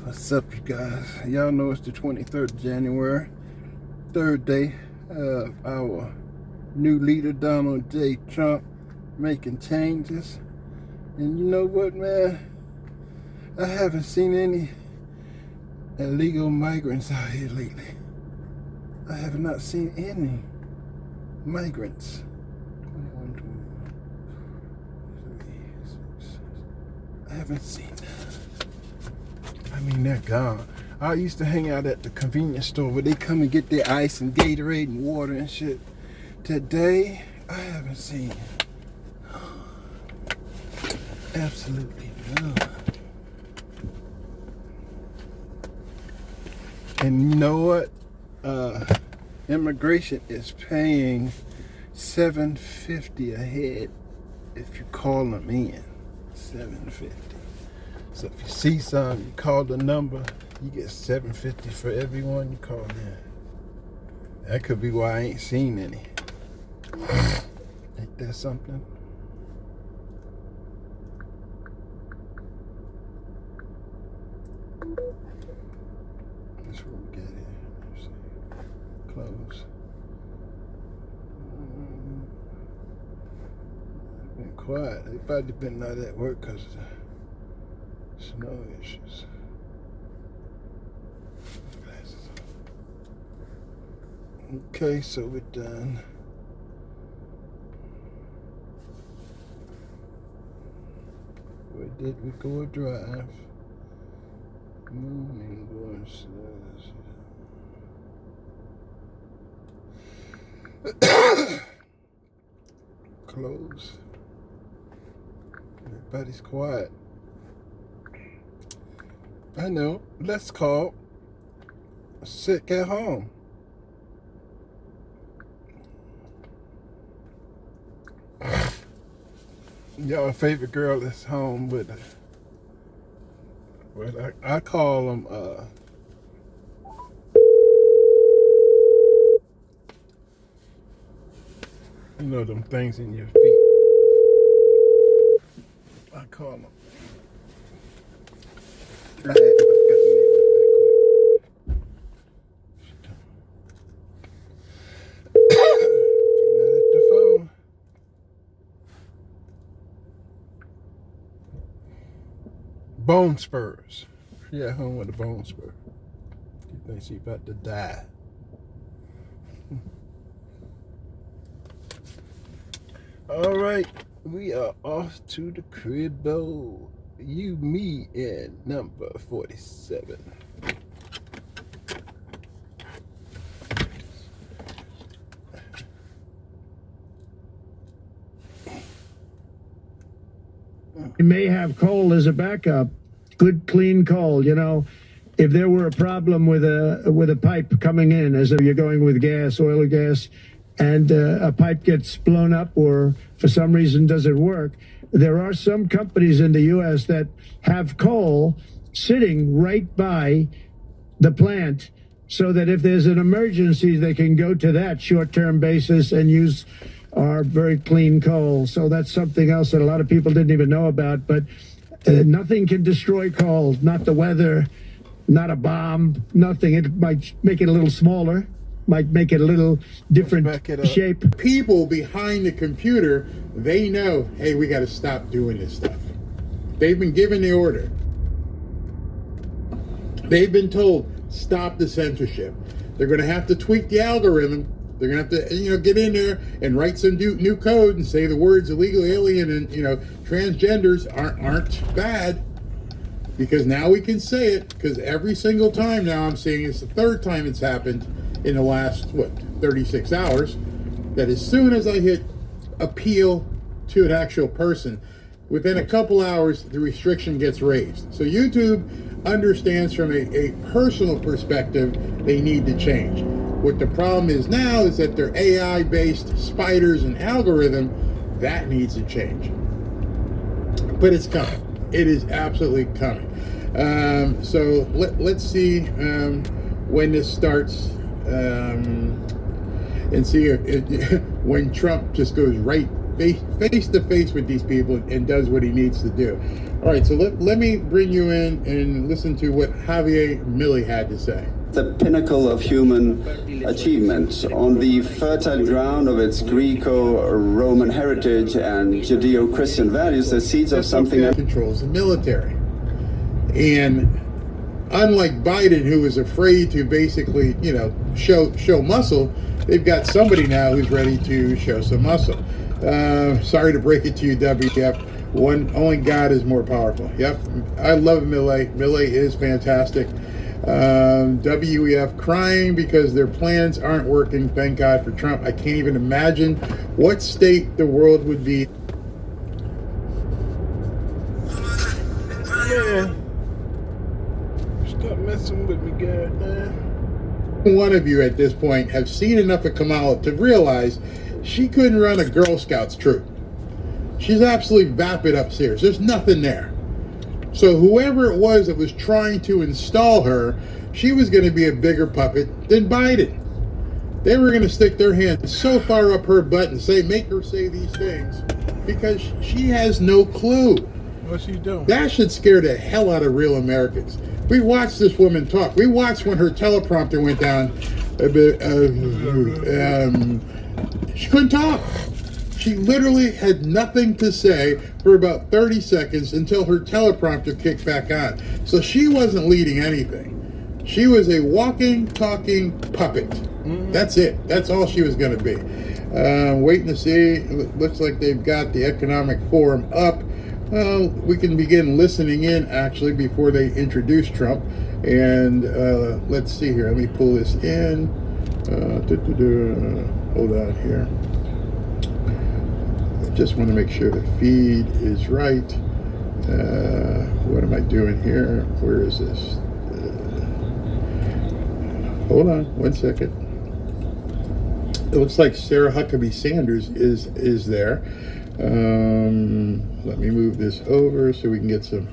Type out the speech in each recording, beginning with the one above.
What's up, you guys? Y'all know it's the 23rd of January, third day of our new leader, Donald J. Trump, making changes. And you know what, man? I haven't seen any illegal migrants out here lately. I have not seen any migrants. I haven't seen them. I mean, they're gone. I used to hang out at the convenience store where they come and get their ice and Gatorade and water and shit. Today, I haven't seen absolutely none. And you know what? Immigration is paying $7.50 a head if you call them in. $7.50. So if you see some, you call the number, you get $7.50 for everyone you call in. That could be why I ain't seen any. Ain't that something? That's what we get here. Let's see. Close. Been quiet. Everybody been not at work because of the snow issues. Glasses on. Okay, so we're done. Where did we go drive? Moving voices. Close. Everybody's quiet. I know. Let's call sick at home. Your favorite girl is home with her. Well, I call them you know, them things in your feet. I call them. I forgot the name of it that quick. She's not at the phone. Bone spurs. She at home with a bone spur. She thinks she about to die. All right, we are off to the cribbo. You, me, and number 47. You may have coal as a backup, good clean coal. You know, if there were a problem with a pipe coming in, as if you're going with gas, oil or gas, and a pipe gets blown up or for some reason doesn't work, there are some companies in the U.S. that have coal sitting right by the plant so that if there's an emergency, they can go to that short-term basis and use our very clean coal. So that's something else that a lot of people didn't even know about. But nothing can destroy coal, not the weather, not a bomb, nothing. It might make it a little smaller, might make it a little different shape. People behind the computer, they know, hey, we got to stop doing this stuff. They've been given the order. They've been told, stop the censorship. They're going to have to tweak the algorithm. They're going to have to, get in there and write some new code and say the words illegal alien and, transgenders aren't bad. Because now we can say it, because every single time now I'm seeing it's the third time it's happened in the last, 36 hours, that as soon as I hit appeal to an actual person, within a couple hours, the restriction gets raised. So YouTube understands from a personal perspective, they need to change. What the problem is now is that their AI-based spiders and algorithm, that needs to change. But it's coming. It is absolutely coming. So let's see when this starts and see when Trump just goes right face to face with these people and does what he needs to do. All right, so let me bring you in and listen to what Javier Milei had to say. The pinnacle of human achievement on the fertile ground of its Greco-Roman heritage and Judeo-Christian values, the seeds of something that controls the military. And unlike Biden, who is afraid to basically, show muscle, they've got somebody now who's ready to show some muscle. Sorry to break it to you, WF. Only God is more powerful. Yep, I love Milei. Milei is fantastic. WEF crying because their plans aren't working. Thank God for Trump. I can't even imagine what state the world would be. Yeah. Stop messing with me, goddamn. One of you at this point have seen enough of Kamala to realize she couldn't run a Girl Scouts troop. She's absolutely vapid upstairs. There's nothing there. So whoever it was that was trying to install her, she was going to be a bigger puppet than Biden. They were going to stick their hand so far up her butt and make her say these things because she has no clue. What's she doing? That should scare the hell out of real Americans. We watched this woman talk. We watched when her teleprompter went down. She couldn't talk. She literally had nothing to say for about 30 seconds until her teleprompter kicked back on. So she wasn't leading anything. She was a walking, talking puppet. That's it. That's all she was going to be. Waiting to see. It looks like they've got the economic forum up. We can begin listening in, actually, before they introduce Trump. And let's see here. Let me pull this in. Hold on here. Just want to make sure the feed is right. What am I doing here? Where is this? Hold on, 1 second. It looks like Sarah Huckabee Sanders is there. Let me move this over so we can get some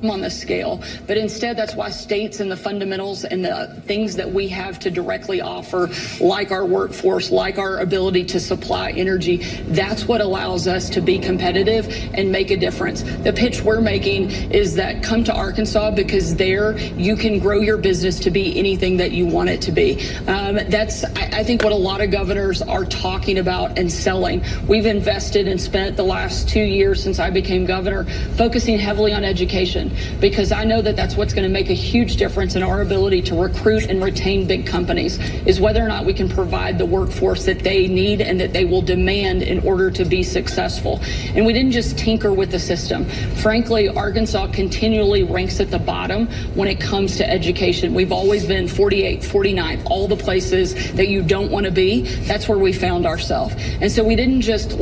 on the scale, but instead that's why states and the fundamentals and the things that we have to directly offer, like our workforce, like our ability to supply energy, that's what allows us to be competitive and make a difference. The pitch we're making is that come to Arkansas because there you can grow your business to be anything that you want it to be. That's I think what a lot of governors are talking about and selling. We've invested and spent the last 2 years since I became governor focusing heavily on education, because I know that that's what's going to make a huge difference in our ability to recruit and retain big companies, is whether or not we can provide the workforce that they need and that they will demand in order to be successful. And we didn't just tinker with the system. Frankly, Arkansas continually ranks at the bottom when it comes to education. We've always been 48th, 49th, all the places that you don't want to be. That's where we found ourselves. And so we didn't just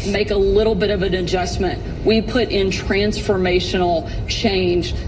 make a little bit of an adjustment. We put in transformational change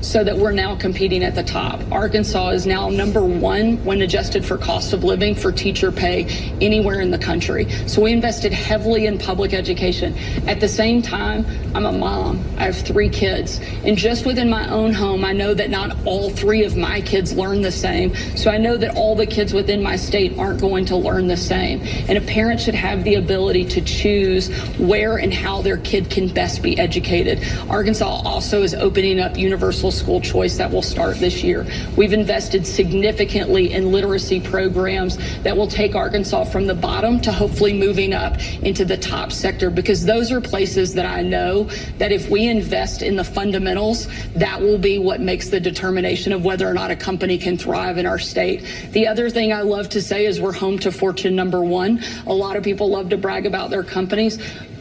so that we're now competing at the top. Arkansas is now #1 when adjusted for cost of living for teacher pay anywhere in the country. So we invested heavily in public education. At the same time, I'm a mom. I have 3 kids. And just within my own home, I know that not all 3 of my kids learn the same. So I know that all the kids within my state aren't going to learn the same. And a parent should have the ability to choose where and how their kid can best be educated. Arkansas also is opening up universal school choice that will start this year. We've invested significantly in literacy programs that will take Arkansas from the bottom to hopefully moving up into the top sector, because those are places that I know that if we invest in the fundamentals, that will be what makes the determination of whether or not a company can thrive in our state. The other thing I love to say is we're home to Fortune #1. A lot of people love to brag about their companies.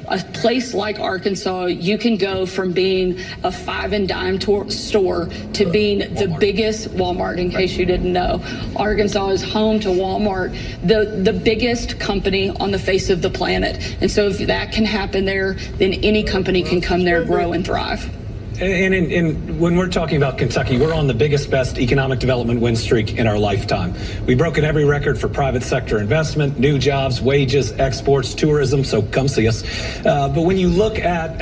A place like Arkansas, you can go from being a 5 and dime store to being the biggest Walmart, in case you didn't know. Arkansas is home to Walmart, the biggest company on the face of the planet. And so if that can happen there, then any company can come there, grow, and thrive. And when we're talking about Kentucky, we're on the biggest, best economic development win streak in our lifetime. We've broken every record for private sector investment, new jobs, wages, exports, tourism, so come see us. But when you look at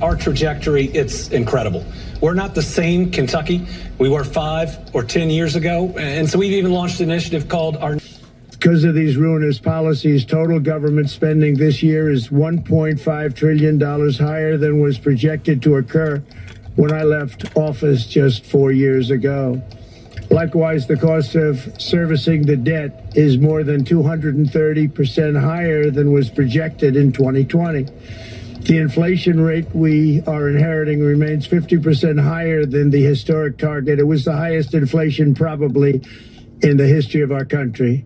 our trajectory, it's incredible. We're not the same Kentucky we were 5 or 10 years ago. And so we've even launched an initiative called our... Because of these ruinous policies, total government spending this year is $1.5 trillion higher than was projected to occur when I left office just 4 years ago. Likewise, the cost of servicing the debt is more than 230% higher than was projected in 2020. The inflation rate we are inheriting remains 50% higher than the historic target. It was the highest inflation probably in the history of our country.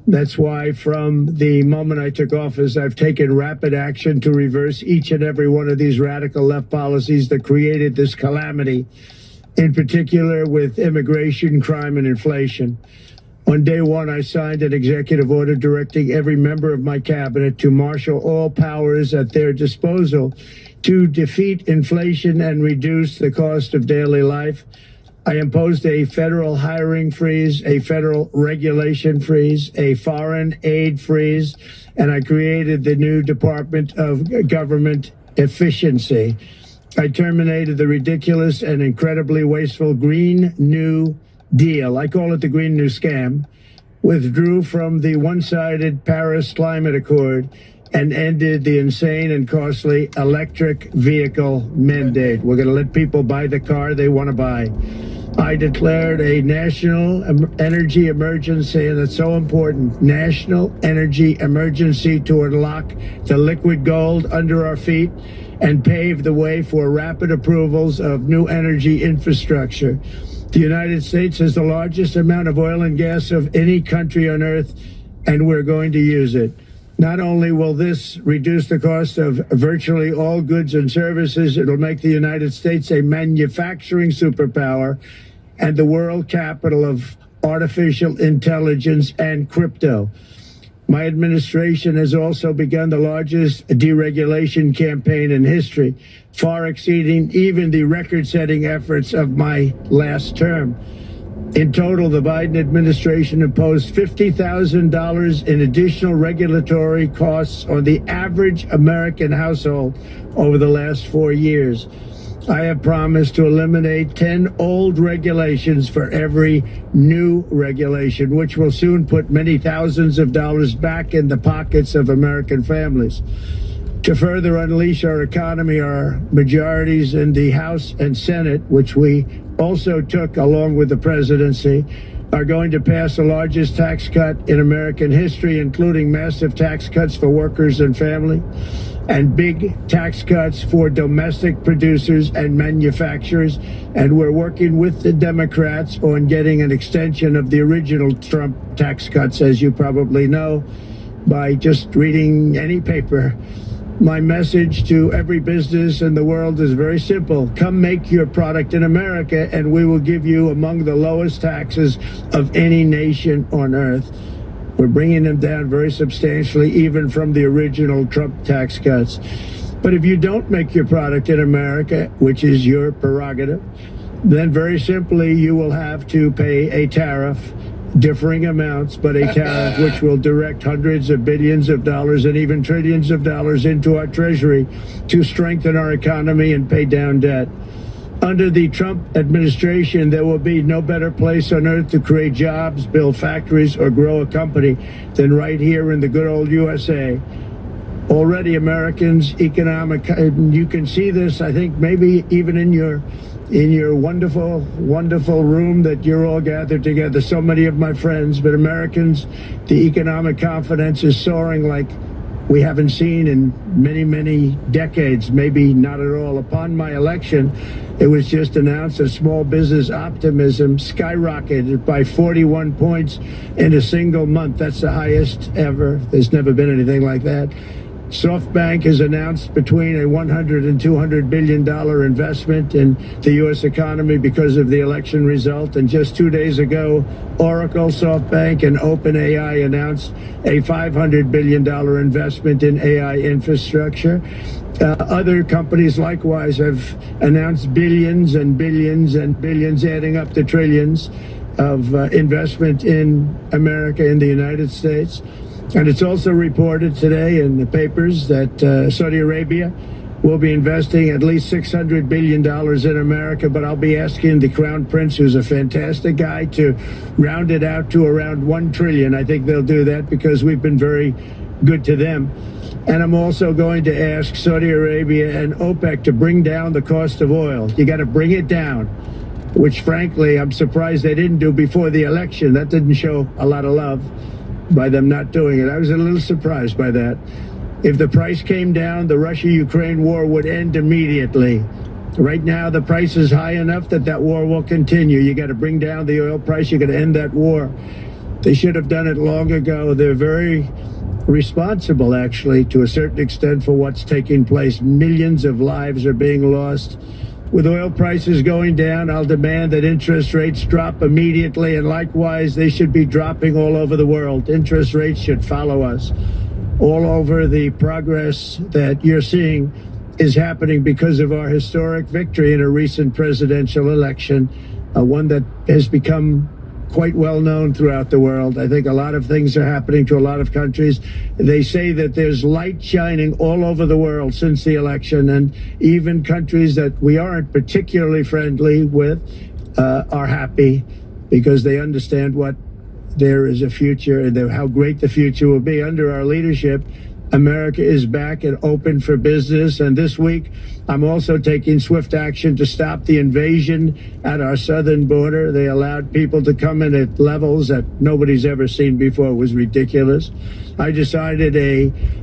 That's why from the moment I took office, I've taken rapid action to reverse each and every one of these radical left policies that created this calamity, in particular with immigration, crime, and inflation. On day one, I signed an executive order directing every member of my cabinet to marshal all powers at their disposal to defeat inflation and reduce the cost of daily life. I imposed a federal hiring freeze, a federal regulation freeze, a foreign aid freeze, and I created the new Department of Government Efficiency. I terminated the ridiculous and incredibly wasteful Green New Deal. I call it the Green New Scam. Withdrew from the one-sided Paris Climate Accord and ended the insane and costly electric vehicle mandate. We're going to let people buy the car they want to buy. I declared a national energy emergency, and it's so important, national energy emergency to unlock the liquid gold under our feet and pave the way for rapid approvals of new energy infrastructure. The United States has the largest amount of oil and gas of any country on earth, and we're going to use it. Not only will this reduce the cost of virtually all goods and services, it'll make the United States a manufacturing superpower and the world capital of artificial intelligence and crypto. My administration has also begun the largest deregulation campaign in history, far exceeding even the record-setting efforts of my last term. In total, the Biden administration imposed $50,000 in additional regulatory costs on the average American household over the last 4 years. I have promised to eliminate 10 old regulations for every new regulation, which will soon put many thousands of dollars back in the pockets of American families. To further unleash our economy, our majorities in the House and Senate, which we also took along with the presidency, are going to pass the largest tax cut in American history, including massive tax cuts for workers and family, and big tax cuts for domestic producers and manufacturers. And we're working with the Democrats on getting an extension of the original Trump tax cuts, as you probably know, by just reading any paper. My message to every business in the world is very simple. Come make your product in America, and we will give you among the lowest taxes of any nation on earth. We're bringing them down very substantially, even from the original Trump tax cuts. But if you don't make your product in America, which is your prerogative, then very simply you will have to pay a tariff, differing amounts, but a tariff which will direct hundreds of billions of dollars and even trillions of dollars into our treasury to strengthen our economy and pay down debt. Under the Trump administration, there will be no better place on earth to create jobs, build factories, or grow a company than right here in the good old USA. Already Americans' economic, you can see this, I think, maybe even in your wonderful, wonderful room that you're all gathered together, so many of my friends, but Americans, the economic confidence is soaring like we haven't seen in many, many decades, maybe not at all. Upon my election, it was just announced that small business optimism skyrocketed by 41 points in a single month. That's the highest ever. There's never been anything like that. SoftBank has announced between a $100 and $200 billion investment in the U.S. economy because of the election result. And just 2 days ago, Oracle, SoftBank, and OpenAI announced a $500 billion investment in AI infrastructure. Other companies likewise have announced billions and billions and billions, adding up to trillions of investment in America, in the United States. And it's also reported today in the papers that Saudi Arabia We'll be investing at least $600 billion in America, but I'll be asking the Crown Prince, who's a fantastic guy, to round it out to around $1 trillion. I think they'll do that because we've been very good to them. And I'm also going to ask Saudi Arabia and OPEC to bring down the cost of oil. You got to bring it down, which frankly, I'm surprised they didn't do before the election. That didn't show a lot of love by them not doing it. I was a little surprised by that. If the price came down, the Russia-Ukraine war would end immediately. Right now, the price is high enough that that war will continue. You got to bring down the oil price. You got to end that war. They should have done it long ago. They're very responsible, actually, to a certain extent, for what's taking place. Millions of lives are being lost. With oil prices going down, I'll demand that interest rates drop immediately, and likewise, they should be dropping all over the world. Interest rates should follow us. All over, the progress that you're seeing is happening because of our historic victory in a recent presidential election, one that has become quite well known throughout the world. I think a lot of things are happening to a lot of countries. They say that there's light shining all over the world since the election, and even countries that we aren't particularly friendly with are happy because they understand what there is a future and how great the future will be. Under our leadership, America is back and open for business. And this week, I'm also taking swift action to stop the invasion at our southern border. They allowed people to come in at levels that nobody's ever seen before. It was ridiculous. I decided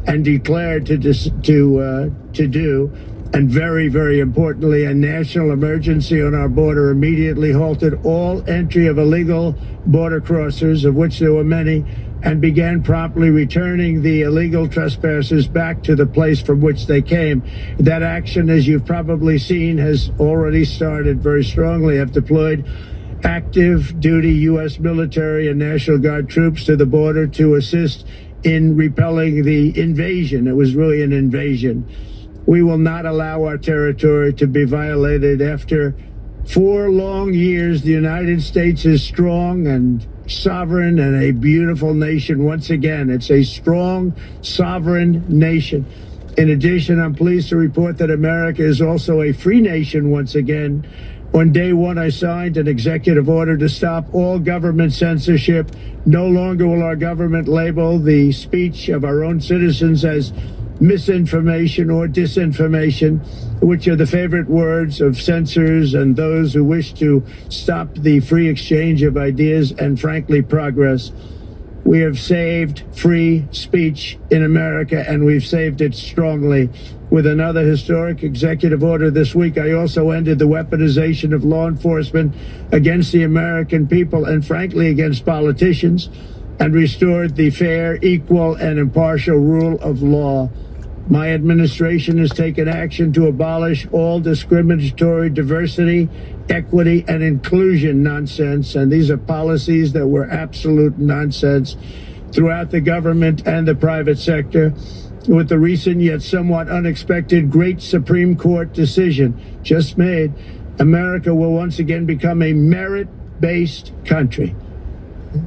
and declared to do, and very, very importantly, a national emergency on our border, immediately halted all entry of illegal border crossers, of which there were many, and began promptly returning the illegal trespassers back to the place from which they came. That action, as you've probably seen, has already started very strongly. I've deployed active duty U.S. military and National Guard troops to the border to assist in repelling the invasion. It was really an invasion. We will not allow our territory to be violated. After 4 long years, the United States is strong and sovereign and a beautiful nation once again. It's a strong, sovereign nation. In addition, I'm pleased to report that America is also a free nation once again. On day one, I signed an executive order to stop all government censorship. No longer will our government label the speech of our own citizens as misinformation or disinformation, which are the favorite words of censors and those who wish to stop the free exchange of ideas and, frankly, progress. We have saved free speech in America, and we've saved it strongly. With another historic executive order this week, I also ended the weaponization of law enforcement against the American people and, frankly, against politicians, and restored the fair, equal, and impartial rule of law. My administration has taken action to abolish all discriminatory diversity, equity, and inclusion nonsense, and these are policies that were absolute nonsense throughout the government and the private sector. With the recent yet somewhat unexpected great Supreme Court decision just made, America will once again become a merit-based country.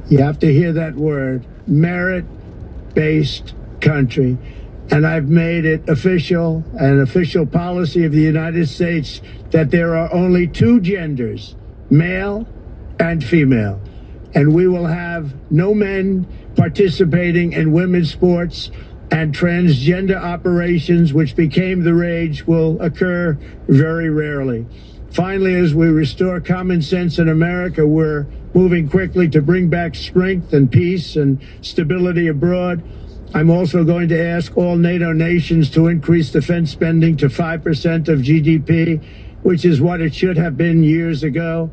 You have to hear that word, merit-based country. And I've made it official, an official policy of the United States, that there are only 2 genders, male and female. And we will have no men participating in women's sports, and transgender operations, which became the rage, will occur very rarely. Finally, as we restore common sense in America, we're moving quickly to bring back strength and peace and stability abroad. I'm also going to ask all NATO nations to increase defense spending to 5% of GDP, which is what it should have been years ago.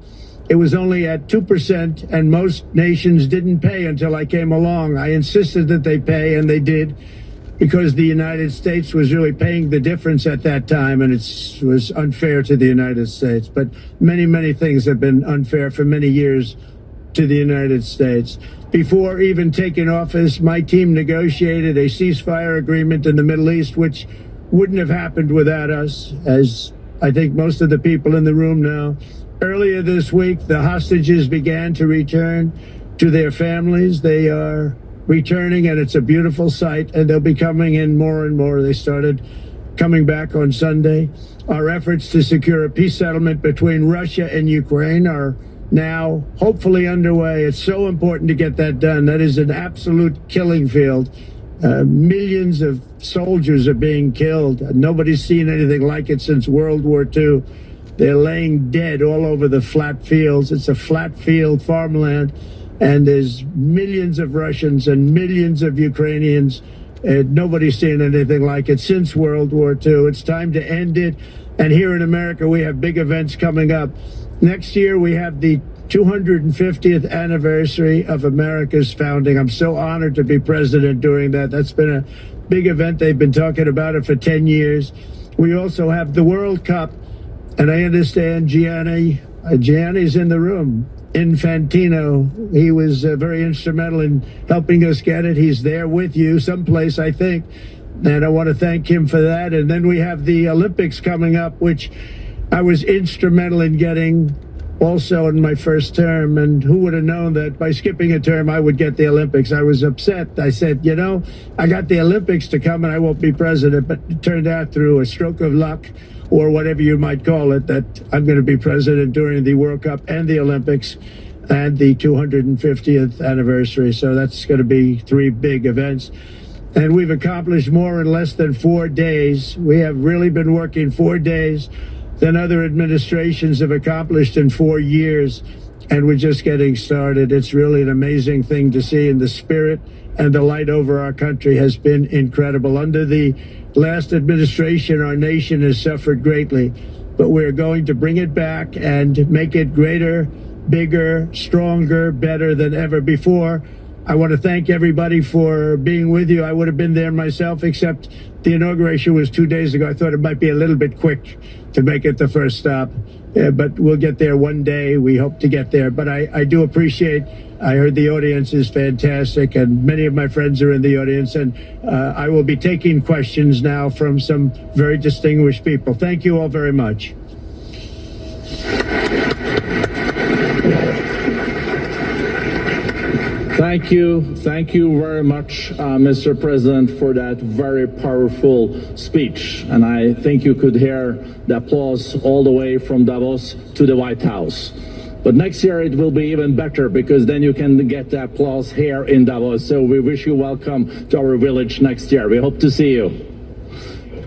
It was only at 2%, and most nations didn't pay until I came along. I insisted that they pay, and they did, because the United States was really paying the difference at that time, and it was unfair to the United States. But many, many things have been unfair for many years to the United States. Before even taking office, my team negotiated a ceasefire agreement in the Middle East, which wouldn't have happened without us, as I think most of the people in the room know. Earlier this week, the hostages began to return to their families. They are returning, and it's a beautiful sight, and they'll be coming in more and more. They started coming back on Sunday. Our efforts to secure a peace settlement between Russia and Ukraine are now hopefully underway. It's so important to get that done. That is an absolute killing field. Millions of soldiers are being killed. Nobody's seen anything like it since World War II. They're laying dead all over the flat fields. It's a flat field farmland, and there's millions of Russians and millions of Ukrainians. Nobody's seen anything like it since World War II. It's time to end it. And here in America, we have big events coming up. Next year, we have the 250th anniversary of America's founding. I'm so honored to be president during that. That's been a big event. They've been talking about it for 10 years. We also have the World Cup. And I understand Gianni's in the room. Infantino, he was very instrumental in helping us get it. He's there with you someplace, I think. And I want to thank him for that. And then we have the Olympics coming up, which I was instrumental in getting also in my first term. And who would have known that by skipping a term, I would get the Olympics? I was upset. I said, you know, I got the Olympics to come and I won't be president. But it turned out through a stroke of luck, or whatever you might call it, that I'm going to be president during the World Cup and the Olympics and the 250th anniversary. So that's going to be 3 big events. And we've accomplished more in less than 4 days. We have really been working 4 days than other administrations have accomplished in 4 years. And we're just getting started. It's really an amazing thing to see, and the spirit and the light over our country has been incredible. Under the last administration, our nation has suffered greatly, but we're going to bring it back and make it greater, bigger, stronger, better than ever before. I want to thank everybody for being with you. I would have been there myself, except the inauguration was 2 days ago. I thought it might be a little bit quick to make it the first stop, but we'll get there one day. We hope to get there. But I do appreciate, I heard the audience is fantastic, and many of my friends are in the audience, and I will be taking questions now from some very distinguished people. Thank you all very much. Thank you very much, Mr. President, for that very powerful speech. And I think you could hear the applause all the way from Davos to the White House. But next year it will be even better, because then you can get the applause here in Davos. So we wish you welcome to our village next year. We hope to see you.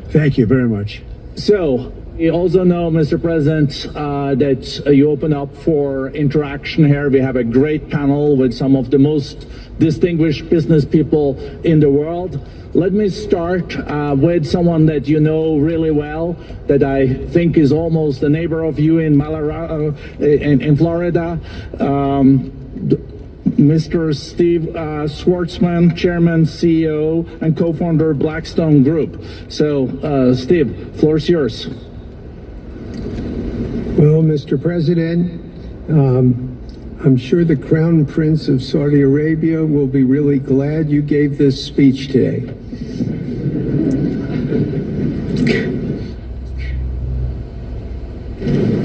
Thank you very much. So we also know, Mr. President, that you open up for interaction here. We have a great panel with some of the most distinguished business people in the world. Let me start with someone that you know really well, that I think is almost a neighbor of you in in Florida. Mr. Steve Schwartzman, Chairman, CEO, and co-founder of Blackstone Group. So, Steve, floor is yours. Well, Mr. President, I'm sure the Crown Prince of Saudi Arabia will be really glad you gave this speech today.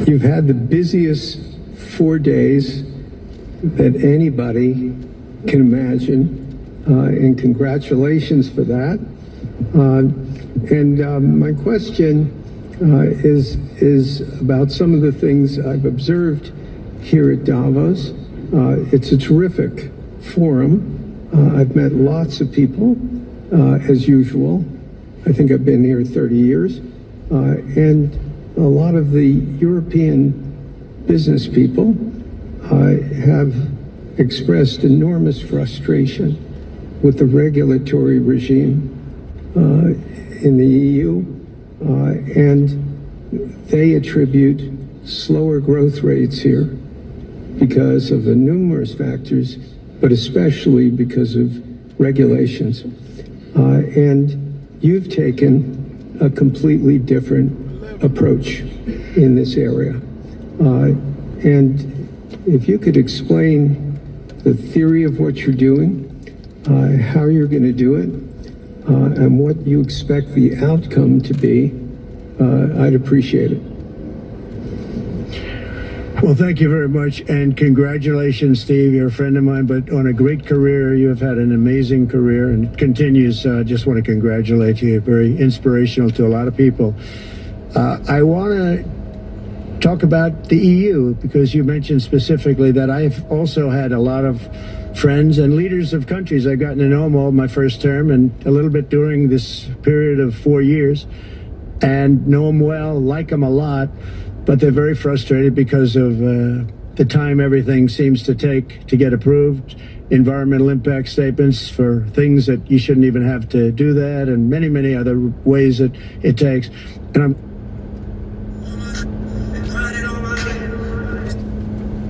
You've had the busiest 4 days that anybody can imagine, and congratulations for that. My question is about some of the things I've observed here at Davos. It's a terrific forum. I've met lots of people, as usual. I think I've been here 30 years. And a lot of the European business people have expressed enormous frustration with the regulatory regime in the EU. And they attribute slower growth rates here because of the numerous factors, but especially because of regulations. And you've taken a completely different approach in this area. And if you could explain the theory of what you're doing, how you're going to do it, and what you expect the outcome to be, I'd appreciate it. Well, thank you very much, and congratulations, Steve. You're a friend of mine, but on a great career. You have had an amazing career, and it continues. Just want to congratulate you. Very inspirational to a lot of people. I want to talk about the EU, because you mentioned specifically that I've also had a lot of friends and leaders of countries. I've gotten to know them all my first term and a little bit during this period of 4 years, and know them well, like them a lot. But they're very frustrated because of the time everything seems to take to get approved, environmental impact statements for things that you shouldn't even have to do that, and many, many other ways that it takes. And I'm...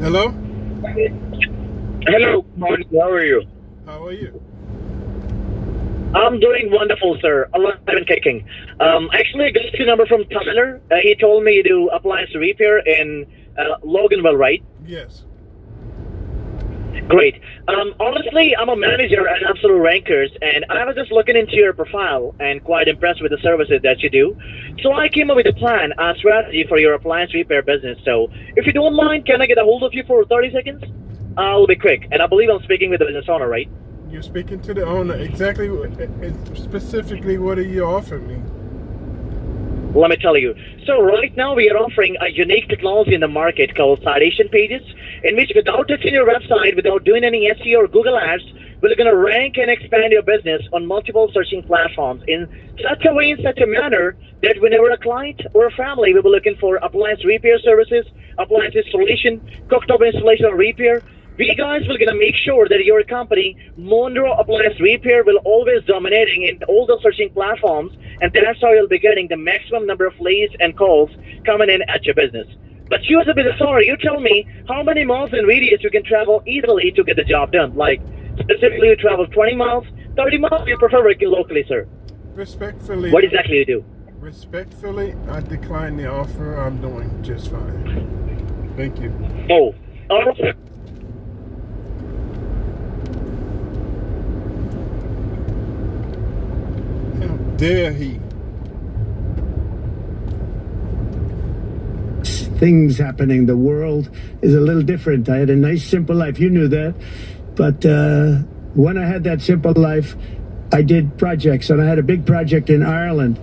Hello? Hello, morning. How are you? How are you? I'm doing wonderful, sir. Alive and kicking. Actually, I got your number from Tyler. He told me you do appliance repair in Loganville, right? Yes. Great. Honestly, I'm a manager at Absolute Rankers, and I was just looking into your profile and quite impressed with the services that you do. So I came up with a plan, a strategy for your appliance repair business. So if you don't mind, can I get a hold of you for 30 seconds? I'll be quick, and I believe I'm speaking with the business owner, right? You're speaking to the owner. Exactly, specifically, what are you offering me? Let me tell you. So right now we are offering a unique technology in the market called citation pages, in which without touching your website, without doing any SEO or Google ads, we're going to rank and expand your business on multiple searching platforms in such a way, in such a manner that whenever a client or a family will be looking for appliance repair services, appliance installation, cooktop installation or repair, we guys will gonna make sure that your company, Monroe Appliance Repair, will always dominating in all the searching platforms, and that's how you'll be getting the maximum number of leads and calls coming in at your business. But you as a business owner, you tell me how many miles in radius you can travel easily to get the job done. Like specifically, you travel 20 miles, 30 miles. You prefer working locally, sir? Respectfully. What exactly you do? Respectfully, I decline the offer. I'm doing just fine. Thank you. Oh, all right. How dare he? Things happening. The world is a little different. I had a nice, simple life. You knew that. But when I had that simple life, I did projects. And I had a big project in Ireland.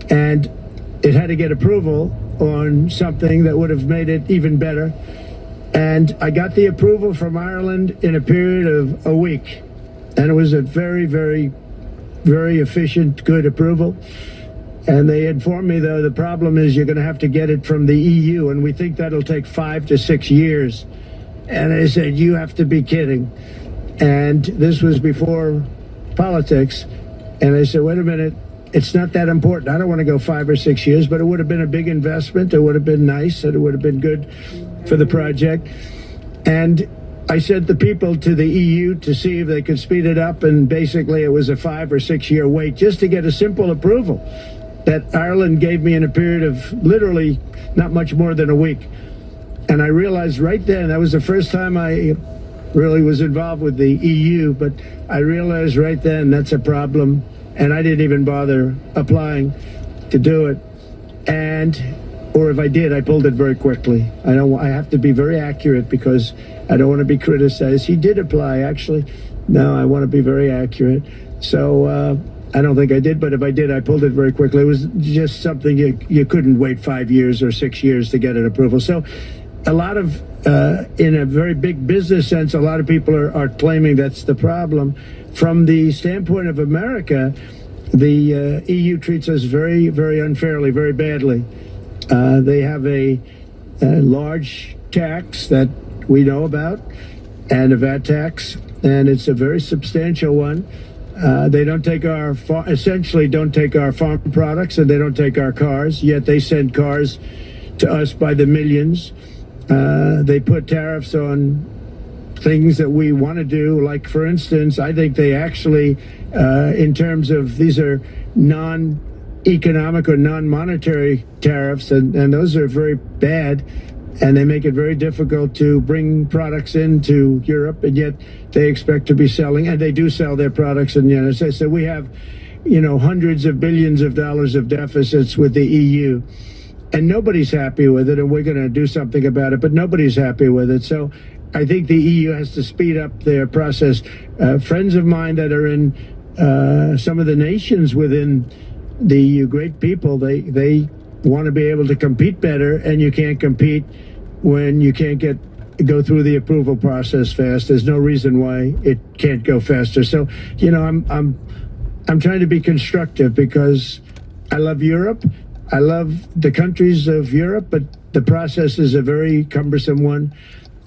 And it had to get approval on something that would have made it even better. And I got the approval from Ireland in a period of a week. And it was a very, very, very efficient, good approval. And they informed me, though, the problem is you're going to have to get it from the EU, and we think that'll take 5 to 6 years. And I said, you have to be kidding. And this was before politics. And I said, wait a minute, it's not that important. I don't want to go 5 or 6 years, but it would have been a big investment. It would have been nice, and it would have been good for the project. And I sent the people to the EU to see if they could speed it up, and basically it was a 5 or 6 year wait just to get a simple approval that Ireland gave me in a period of literally not much more than a week. And I realized right then, that was the first time I really was involved with the EU, but I realized right then that's a problem, and I didn't even bother applying to do it. Or if I did, I pulled it very quickly. I have to be very accurate because I don't want to be criticized. He did apply, actually. No, I want to be very accurate. So I don't think I did, but if I did, I pulled it very quickly. It was just something you couldn't wait 5 years or 6 years to get an approval. So a lot of, in a very big business sense, a lot of people are claiming that's the problem. From the standpoint of America, the EU treats us very, very unfairly, very badly. They have a large tax that we know about, and a VAT tax, and it's a very substantial one. They don't take essentially don't take our farm products, and they don't take our cars, yet they send cars to us by the millions. They put tariffs on things that we want to do, like, for instance, I think they actually, in terms of, these are non-economic or non-monetary tariffs, and those are very bad, and they make it very difficult to bring products into Europe, and yet they expect to be selling, and they do sell their products in the United States. So we have, hundreds of billions of dollars of deficits with the EU. and nobody's happy with it, and we're going to do something about it, but nobody's happy with it. So I think the EU has to speed up their process. Friends of mine that are in some of the nations within the EU, great people, they want to be able to compete better, and you can't compete when you can't go through the approval process fast. There's no reason why it can't go faster. So, I'm trying to be constructive because I love Europe. I love the countries of Europe, but the process is a very cumbersome one.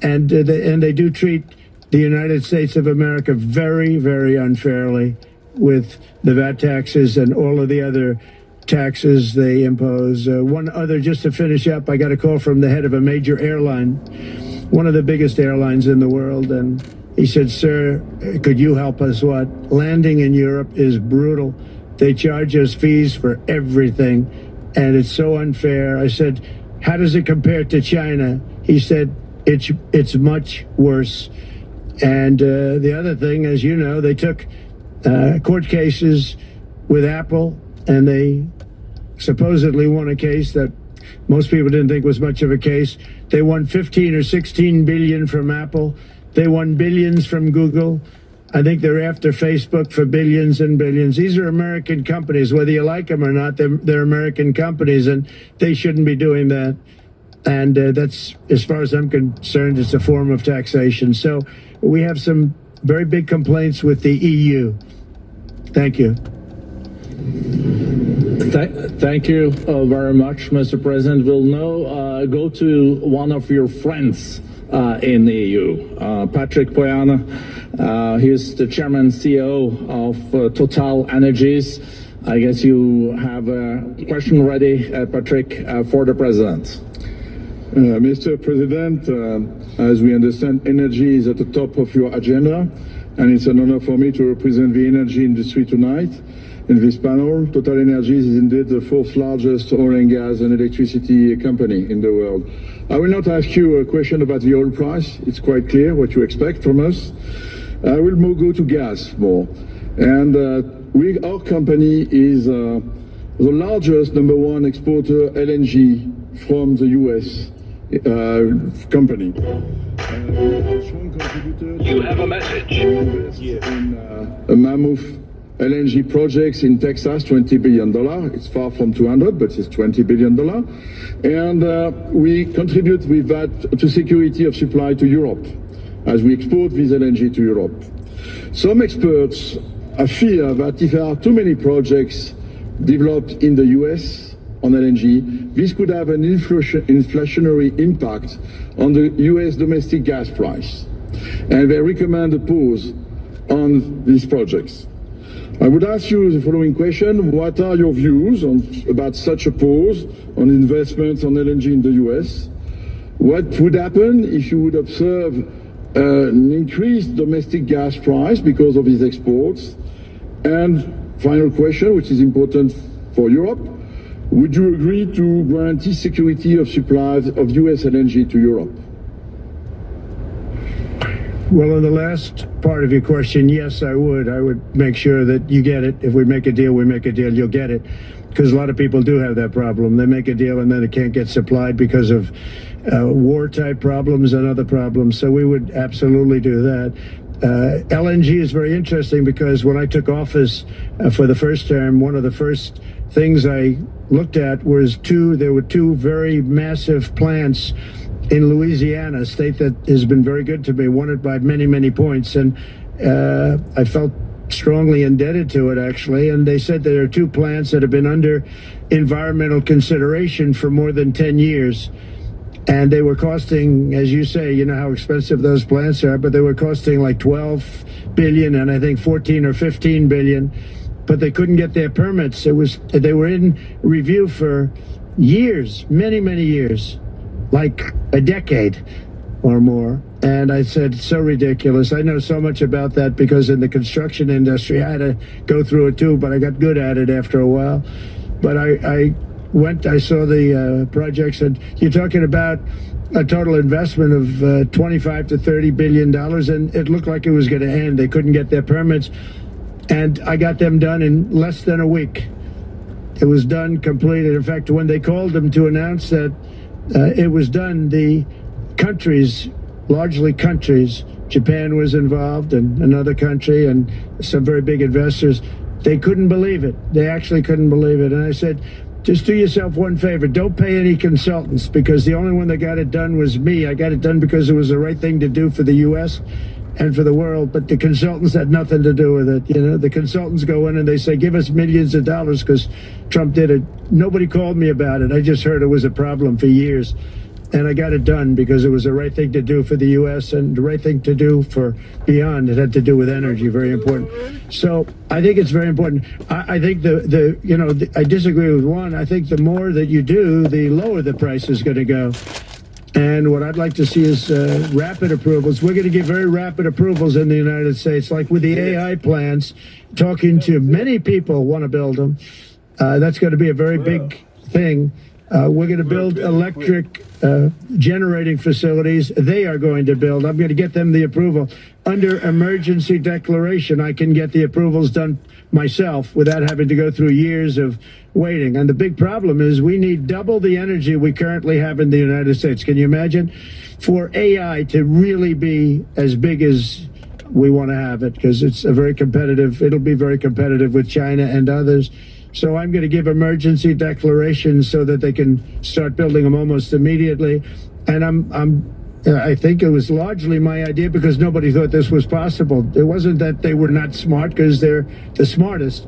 And they do treat the United States of America very, very unfairly with the VAT taxes and all of the other taxes they impose. One other, just to finish up, I got a call from the head of a major airline, one of the biggest airlines in the world, and he said, "Sir, could you help us? What? Landing in Europe is brutal. They charge us fees for everything, and it's so unfair." I said, "How does it compare to China?" He said, it's much worse. And the other thing, as you know, they took court cases with Apple, and they supposedly won a case that most people didn't think was much of a case. They won 15 or 16 billion from Apple. They won billions from Google. I think they're after Facebook for billions and billions. These are American companies, whether you like them or not. They're American companies, and they shouldn't be doing that. And that's, as far as I'm concerned, it's a form of taxation. So we have some very big complaints with the EU. Thank you. Thank you very much, Mr. President. We'll now go to one of your friends in the EU, Patrick Pouyanné. He is the chairman CEO of Total Energies. I guess you have a question ready, Patrick, for the president. Mr. President, as we understand, energy is at the top of your agenda, and it's an honor for me to represent the energy industry tonight. In this panel, Total Energies is indeed the fourth largest oil and gas and electricity company in the world. I will not ask you a question about the oil price. It's quite clear what you expect from us. I will go to gas more. And our company is the largest number one exporter LNG from the US company. Strong contributor. You have a message. In a mammoth LNG projects in Texas, $20 billion. It's far from 200, but it's $20 billion. And we contribute with that to security of supply to Europe, as we export this LNG to Europe. Some experts fear that if there are too many projects developed in the US on LNG, this could have an inflationary impact on the US domestic gas price. And they recommend a pause on these projects. I would ask you the following question: what are your views about such a pause on investments on LNG in the US? What would happen if you would observe an increased domestic gas price because of these exports? And final question, which is important for Europe: would you agree to guarantee security of supplies of US LNG to Europe? Well, in the last part of your question, yes, I would. I would make sure that you get it. If we make a deal, we make a deal, you'll get it. Because a lot of people do have that problem. They make a deal and then it can't get supplied because of war-type problems and other problems. So we would absolutely do that. LNG is very interesting because when I took office for the first term, one of the first things I looked at was there were two very massive plants in Louisiana, a state that has been very good to me, won it by many, many points. And I felt strongly indebted to it, actually. And they said there are two plants that have been under environmental consideration for more than 10 years. And they were costing, as you say, you know how expensive those plants are, but they were costing like 12 billion and I think 14 or 15 billion, but they couldn't get their permits. They were in review for years, many, many years, like a decade or more. And I said, so ridiculous. I know so much about that because in the construction industry, I had to go through it too, but I got good at it after a while. But I saw the projects, and you're talking about a total investment of 25 to $30 billion, and it looked like it was going to end. They couldn't get their permits, and I got them done in less than a week. It was done, completed. In fact, when they called them to announce that it was done, the countries, largely countries, Japan was involved and another country and some very big investors, they couldn't believe it. They actually couldn't believe it. And I said, just do yourself one favor. Don't pay any consultants, because the only one that got it done was me. I got it done because it was the right thing to do for the U.S. and for the world, but the consultants had nothing to do with it. You know, the consultants go in and they say, give us millions of dollars because Trump did it. Nobody called me about it. I just heard it was a problem for years. And I got it done because it was the right thing to do for the U.S. and the right thing to do for beyond. It had to do with energy, very important. So I think it's very important. I think I disagree with one. I think the more that you do, the lower the price is going to go. And what I'd like to see is rapid approvals. We're going to get very rapid approvals in the United States, like with the AI plants, talking to many people want to build them. That's going to be a very big thing. We're going to build electric generating facilities. They are going to build. I'm going to get them the approval. Under emergency declaration, I can get the approvals done myself without having to go through years of waiting. And the big problem is we need double the energy we currently have in the United States. Can you imagine? For AI to really be as big as we want to have it, because it's it'll be very competitive with China and others. So I'm going to give emergency declarations so that they can start building them almost immediately. And I think it was largely my idea because nobody thought this was possible. It wasn't that they were not smart, because they're the smartest.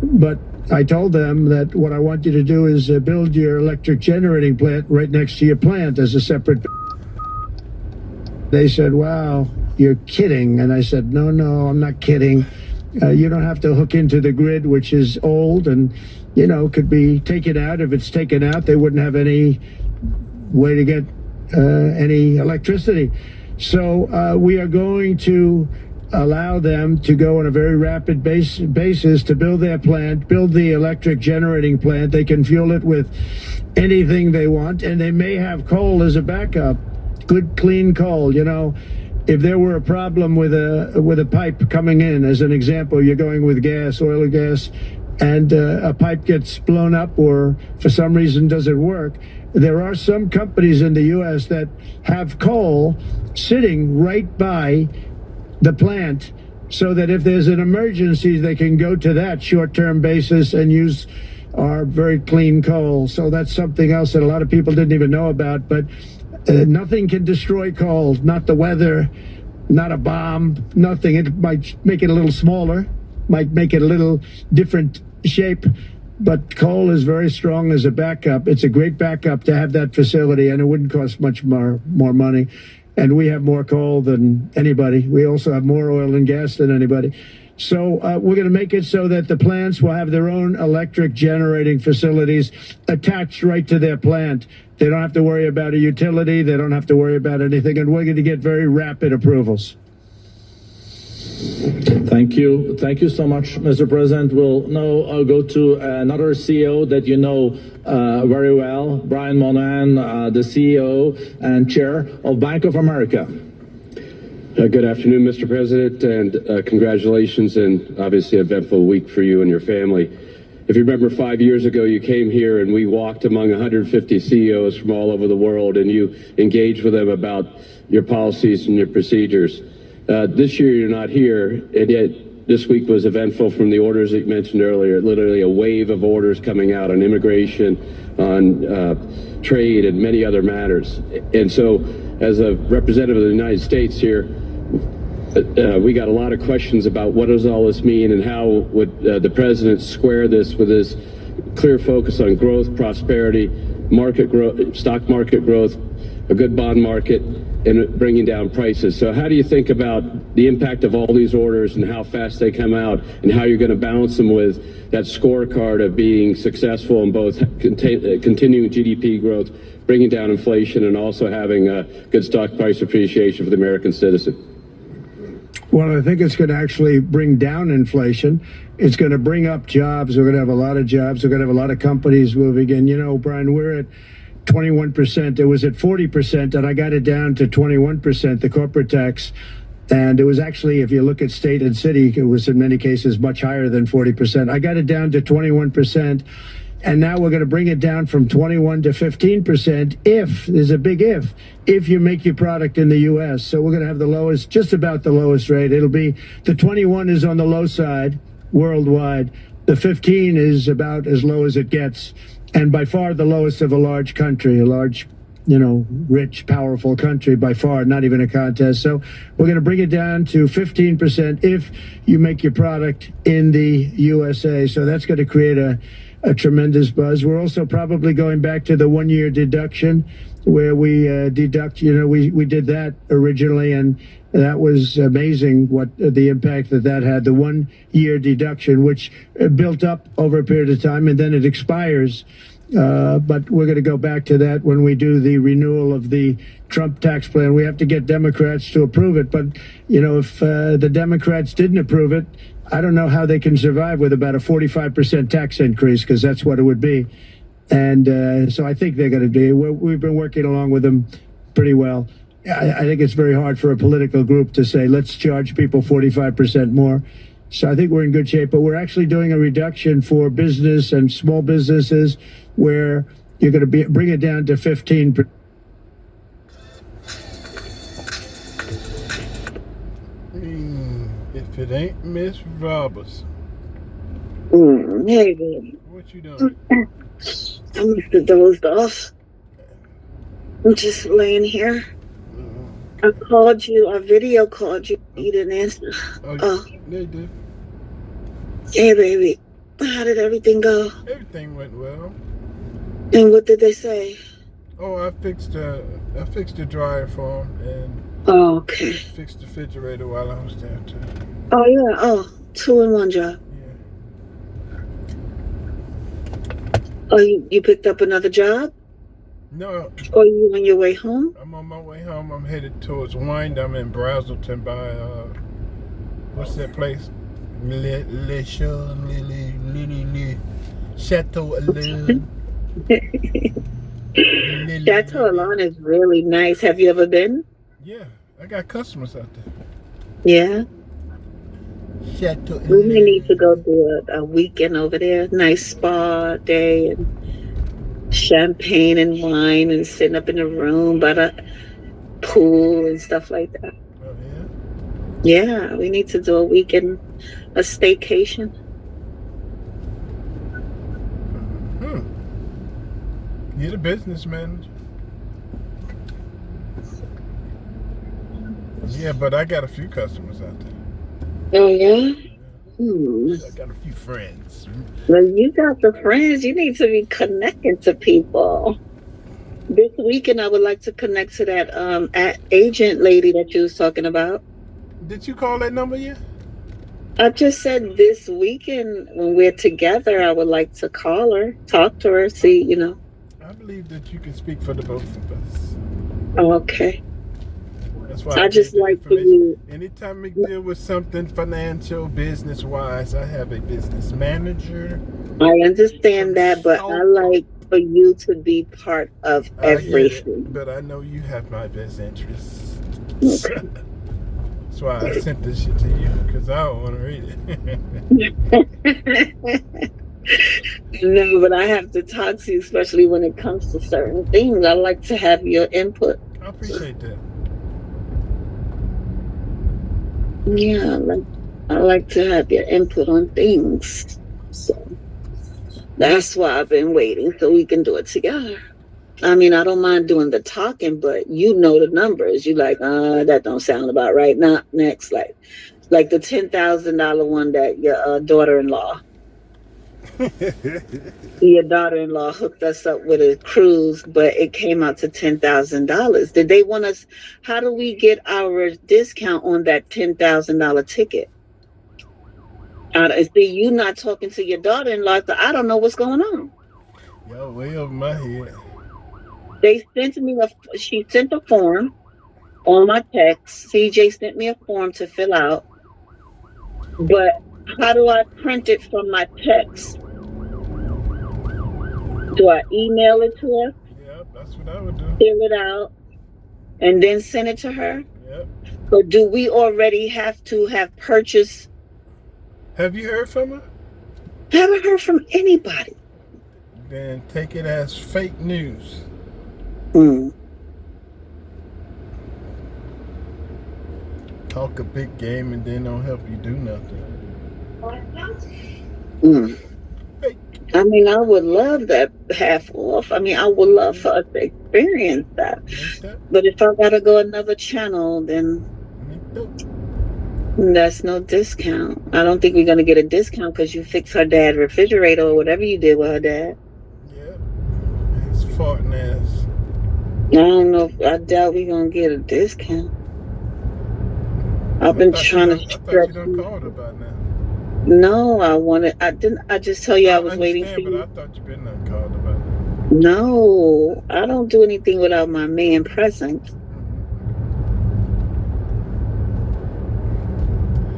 But I told them that what I want you to do is build your electric generating plant right next to your plant as a separate. They said, wow, you're kidding. And I said, no, I'm not kidding. You don't have to hook into the grid, which is old and, could be taken out. If it's taken out, they wouldn't have any way to get any electricity. So we are going to allow them to go on a very rapid basis to build their plant, build the electric generating plant. They can fuel it with anything they want, and they may have coal as a backup, good, clean coal, If there were a problem with a pipe coming in, as an example, you're going with gas, oil or gas, and a pipe gets blown up or for some reason doesn't work, there are some companies in the U.S. that have coal sitting right by the plant so that if there's an emergency, they can go to that short-term basis and use our very clean coal. So that's something else that a lot of people didn't even know about, but nothing can destroy coal, not the weather, not a bomb, nothing. It might make it a little smaller, might make it a little different shape, but coal is very strong as a backup. It's a great backup to have that facility, and it wouldn't cost much more money. And we have more coal than anybody. We also have more oil and gas than anybody. So we're going to make it so that the plants will have their own electric generating facilities attached right to their plant. They don't have to worry about a utility. They don't have to worry about anything. And we're going to get very rapid approvals. Thank you. Thank you so much, Mr. President. We'll now go to another CEO that you know very well, Brian Moynihan, the CEO and Chair of Bank of America. Good afternoon, Mr. President, and congratulations, and obviously an eventful week for you and your family. If you remember 5 years ago, you came here and we walked among 150 CEOs from all over the world, and you engaged with them about your policies and your procedures. This year, you're not here, and yet this week was eventful from the orders that you mentioned earlier, literally a wave of orders coming out on immigration, on trade, and many other matters. And so, as a representative of the United States here, we got a lot of questions about what does all this mean and how would the president square this with his clear focus on growth, prosperity, market growth, stock market growth, a good bond market, and bringing down prices. So how do you think about the impact of all these orders and how fast they come out, and how you're going to balance them with that scorecard of being successful in both continuing GDP growth, bringing down inflation, and also having a good stock price appreciation for the American citizen? Well, I think it's going to actually bring down inflation. It's going to bring up jobs. We're going to have a lot of jobs. We're going to have a lot of companies moving in. Brian, we're at 21%. It was at 40%, and I got it down to 21%, the corporate tax. And it was actually, if you look at state and city, it was in many cases much higher than 40%. I got it down to 21%. And now we're going to bring it down from 21 to 15% if, there's a big if you make your product in the U.S. So we're going to have the lowest, just about the lowest rate. It'll be, the 21 is on the low side worldwide. The 15 is about as low as it gets. And by far the lowest of a large country, a large, rich, powerful country by far, not even a contest. So we're going to bring it down to 15% if you make your product in the USA. So that's going to create a tremendous buzz. We're also probably going back to the 1 year deduction where we deduct, we did that originally, and that was amazing what the impact that had. The 1 year deduction, which built up over a period of time, and then it expires. But we're going to go back to that when we do the renewal of the Trump tax plan. We have to get Democrats to approve it. But, if the Democrats didn't approve it, I don't know how they can survive with about a 45% tax increase, because that's what it would be. And so I think they're going to do. We've been working along with them pretty well. I think it's very hard for a political group to say, let's charge people 45% more. So I think we're in good shape. But we're actually doing a reduction for business and small businesses where you're going to bring it down to 15%. If it ain't Miss Roberts. Hey, baby. What you doing? I must have dozed off. I'm just laying here. I called you, I video called you. You didn't answer. Oh, they did. Hey, baby. How did everything go? Everything went well. And what did they say? Oh, I fixed the dryer for him and okay. Fixed the refrigerator while I was there too. Oh yeah. Oh, 2-in-1 job. Yeah. Oh, you picked up another job? No. Or you on your way home? I'm on my way home. I'm headed towards Wind. I'm in Brazelton by what's that place? Chateau Alone. Chateau Alone is really nice. Have you ever been? Yeah, I got customers out there. Yeah. Chateau We may need to go do a weekend over there. Nice spa day and champagne and wine and sitting up in a room by the pool and stuff like that. Oh yeah? Yeah, we need to do a weekend, a staycation. You're the business manager. Yeah, but I got a few customers out there. Oh yeah? I got a few friends. Well, you got the friends. You need to be connecting to people. This weekend, I would like to connect to that agent lady that you was talking about. Did you call that number yet? I just said this weekend when we're together, I would like to call her, talk to her, see, I believe that you can speak for the both of us. Okay. That's why I just like for you. Anytime we deal with something financial, business-wise, I have a business manager. I understand that, but I like for you to be part of everything. But I know you have my best interests. Okay. That's why I sent this shit to you, because I don't want to read it. No, but I have to talk to you, especially when it comes to certain things. I like to have your input. I appreciate that. Yeah, I like to have your input on things. So that's why I've been waiting so we can do it together. I mean, I don't mind doing the talking, but you know the numbers. You like, that don't sound about right. Not next, like the $10,000 one that your daughter-in-law hooked us up with a cruise, but it came out to $10,000. Did they want us? How do we get our discount on that $10,000 ticket? See, you not talking to your daughter-in-law, so I don't know what's going on. Yo, way over my head. They sent me she sent a form on my text. CJ sent me a form to fill out, but how do I print it from my text? Do I email it to her? Yep, that's what I would do. Fill it out and then send it to her? Yep. Or do we already have to have purchased? Have you heard from her? Haven't heard from anybody. then take it as fake news. Talk a big game and then don't help you do nothing. Fake. I mean, I would love that half off. I mean, I would love for us to experience that. But if I gotta go another channel, then that's no discount. I don't think we're gonna get a discount because you fixed her dad's refrigerator or whatever you did with her dad. Yeah. His farting ass. I don't know. I doubt we're gonna get a discount. I've been trying to. I thought you done called about now. No, I didn't. I just tell you I was waiting for you. But I thought you been done called about that. No, I don't do anything without my man present.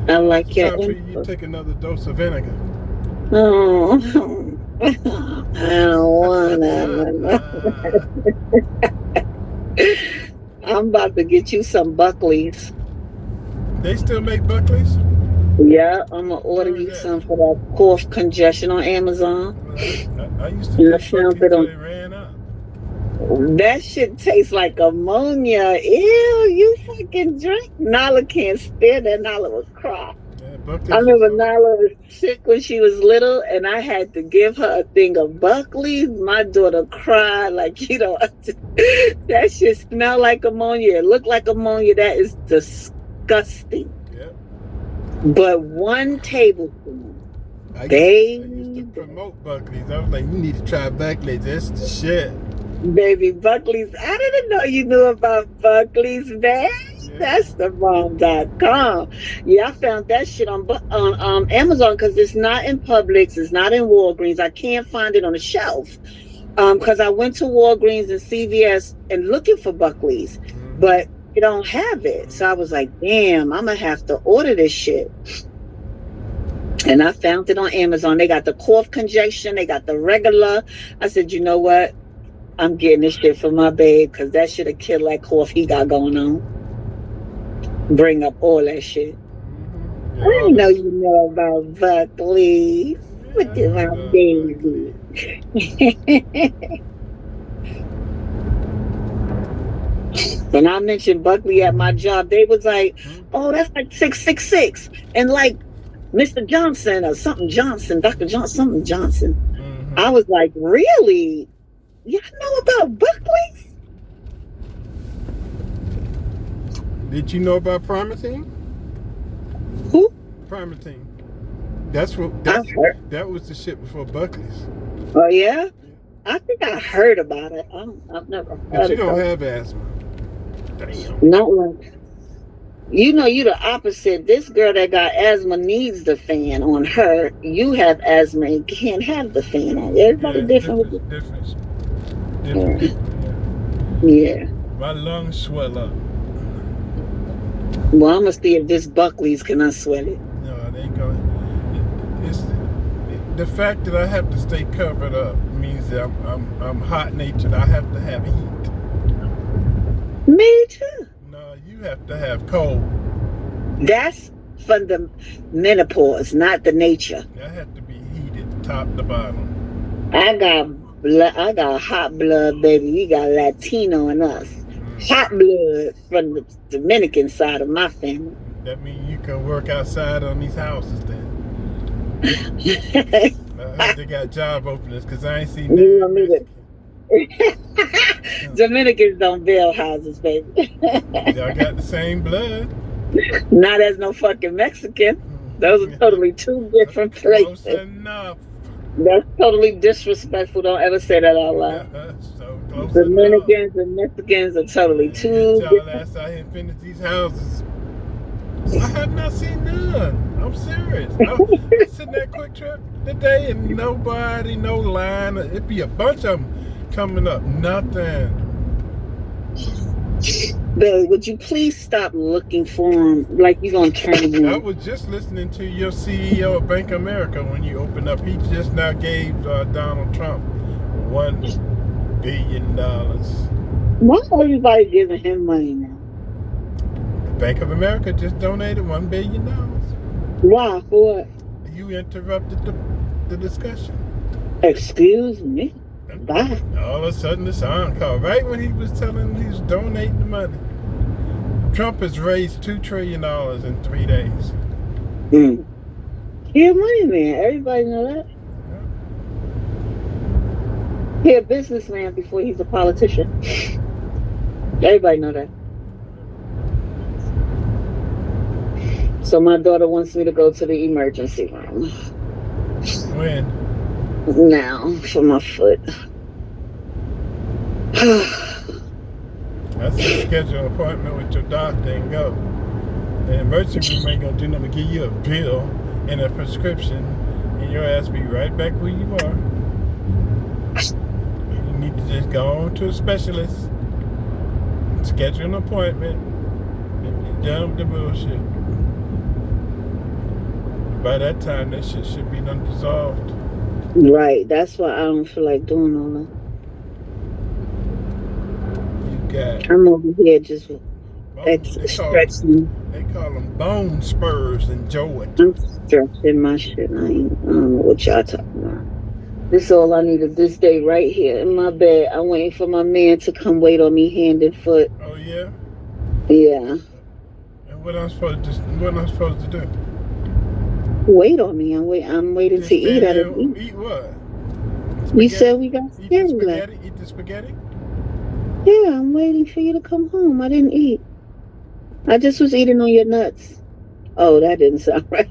I like your Time for you take another dose of vinegar. Oh, I don't wanna. I'm about to get you some Buckley's. They still make Buckley's? Yeah, I'm gonna order you some for that cough congestion on Amazon. I used to get Buckley's until they ran out. That shit tastes like ammonia. Ew, you fucking drink. Nala can't stand that. Nala would cry. Yeah, I remember Nala was sick when she was little, and I had to give her a thing of Buckley's. My daughter cried like, that shit smelled like ammonia. It looked like ammonia. That is disgusting. Yeah. But 1 tablespoon. I used to promote Buckley's. I was like, you need to try Buckley's. That's the shit. Baby, Buckley's. I didn't know you knew about Buckley's, man. Yeah. That's the bomb.com. Yeah, I found that shit on Amazon because it's not in Publix. It's not in Walgreens. I can't find it on the shelf because I went to Walgreens and CVS and looking for Buckley's, but they don't have it. So I was like, damn, I'm going to have to order this shit. And I found it on Amazon. They got the cough congestion. They got the regular. I said, you know what? I'm getting this shit for my babe because that should have killed that cough he got going on. Bring up all that shit. I didn't know you know about Buckley. Look at my baby. When I mentioned Buckley at my job, they was like, oh, that's like 666. And like Mr. Johnson or something Johnson, Dr. Johnson, something Johnson. I was like, really? Y'all know about Buckley's? Did you know about Primatine? Who? Primatine. That was the shit before Buckley's. Oh yeah? I think I heard about it. I've never heard but you don't have asthma. Damn. Not like. You know, you the opposite. This girl that got asthma needs the fan on her. You have asthma and can't have the fan on. Everybody different. Different. Yeah. My lungs swell up. Well, I'm gonna see if this Buckley's can unswell it. No, it ain't going. It's the fact that I have to stay covered up means that I'm hot natured. I have to have heat. Me too. No, you have to have cold. That's from the menopause, not the nature. I have to be heated top to bottom. I got hot blood, baby. We got Latino in us. Hot blood from the Dominican side of my family. That means you can work outside on these houses then. They got job openings because I ain't seen that. Dominicans don't build houses, baby. Y'all got the same blood. Not as no fucking Mexican. Those are totally two different places. Close enough. That's totally disrespectful. Don't ever say that out loud. Dominicans and Mexicans are totally two different. Last I had finished these houses. I have not seen none. I'm serious. I sitting that Quick Trip today and nobody, no line. It'd be a bunch of them coming up. Nothing. Billy, would you please stop looking for them like you're going to turn them in? I was just listening to your CEO of Bank of America when you opened up. He just now gave Donald Trump $1 billion. Why is everybody giving him money now? Bank of America just donated $1 billion. Why? For what? You interrupted the discussion. Excuse me? Bye. All of a sudden, the sound call. Right when he was telling he's donating the money. Trump has raised $2 trillion in 3 days. He a money man. Everybody know that. He a businessman before he's a politician. Everybody know that. So my daughter wants me to go to the emergency room. When? Now, for my foot. That's a scheduled appointment with your doctor and go. The emergency room ain't gonna do nothing but give you a bill and a prescription, and your ass be right back where you are. You need to just go on to a specialist, schedule an appointment, and be done with the bullshit. By that time, that shit should be done dissolved. Right. That's why I don't feel like doing all that. I'm over here just stretching. They call them bone spurs in Georgia. I'm stretching my shit. I don't know what y'all talking about. This is all I needed this day right here in my bed. I'm waiting for my man to come wait on me hand and foot. Oh yeah? Yeah. And what I'm supposed to do? Wait on me. I'm waiting Just to eat. stand I there, didn't eat. Eat what? We said we got Eat the spaghetti left. spaghetti? Eat the spaghetti? Yeah, I'm waiting for you to come home. I didn't eat. I just was eating on your nuts. Oh, that didn't sound right.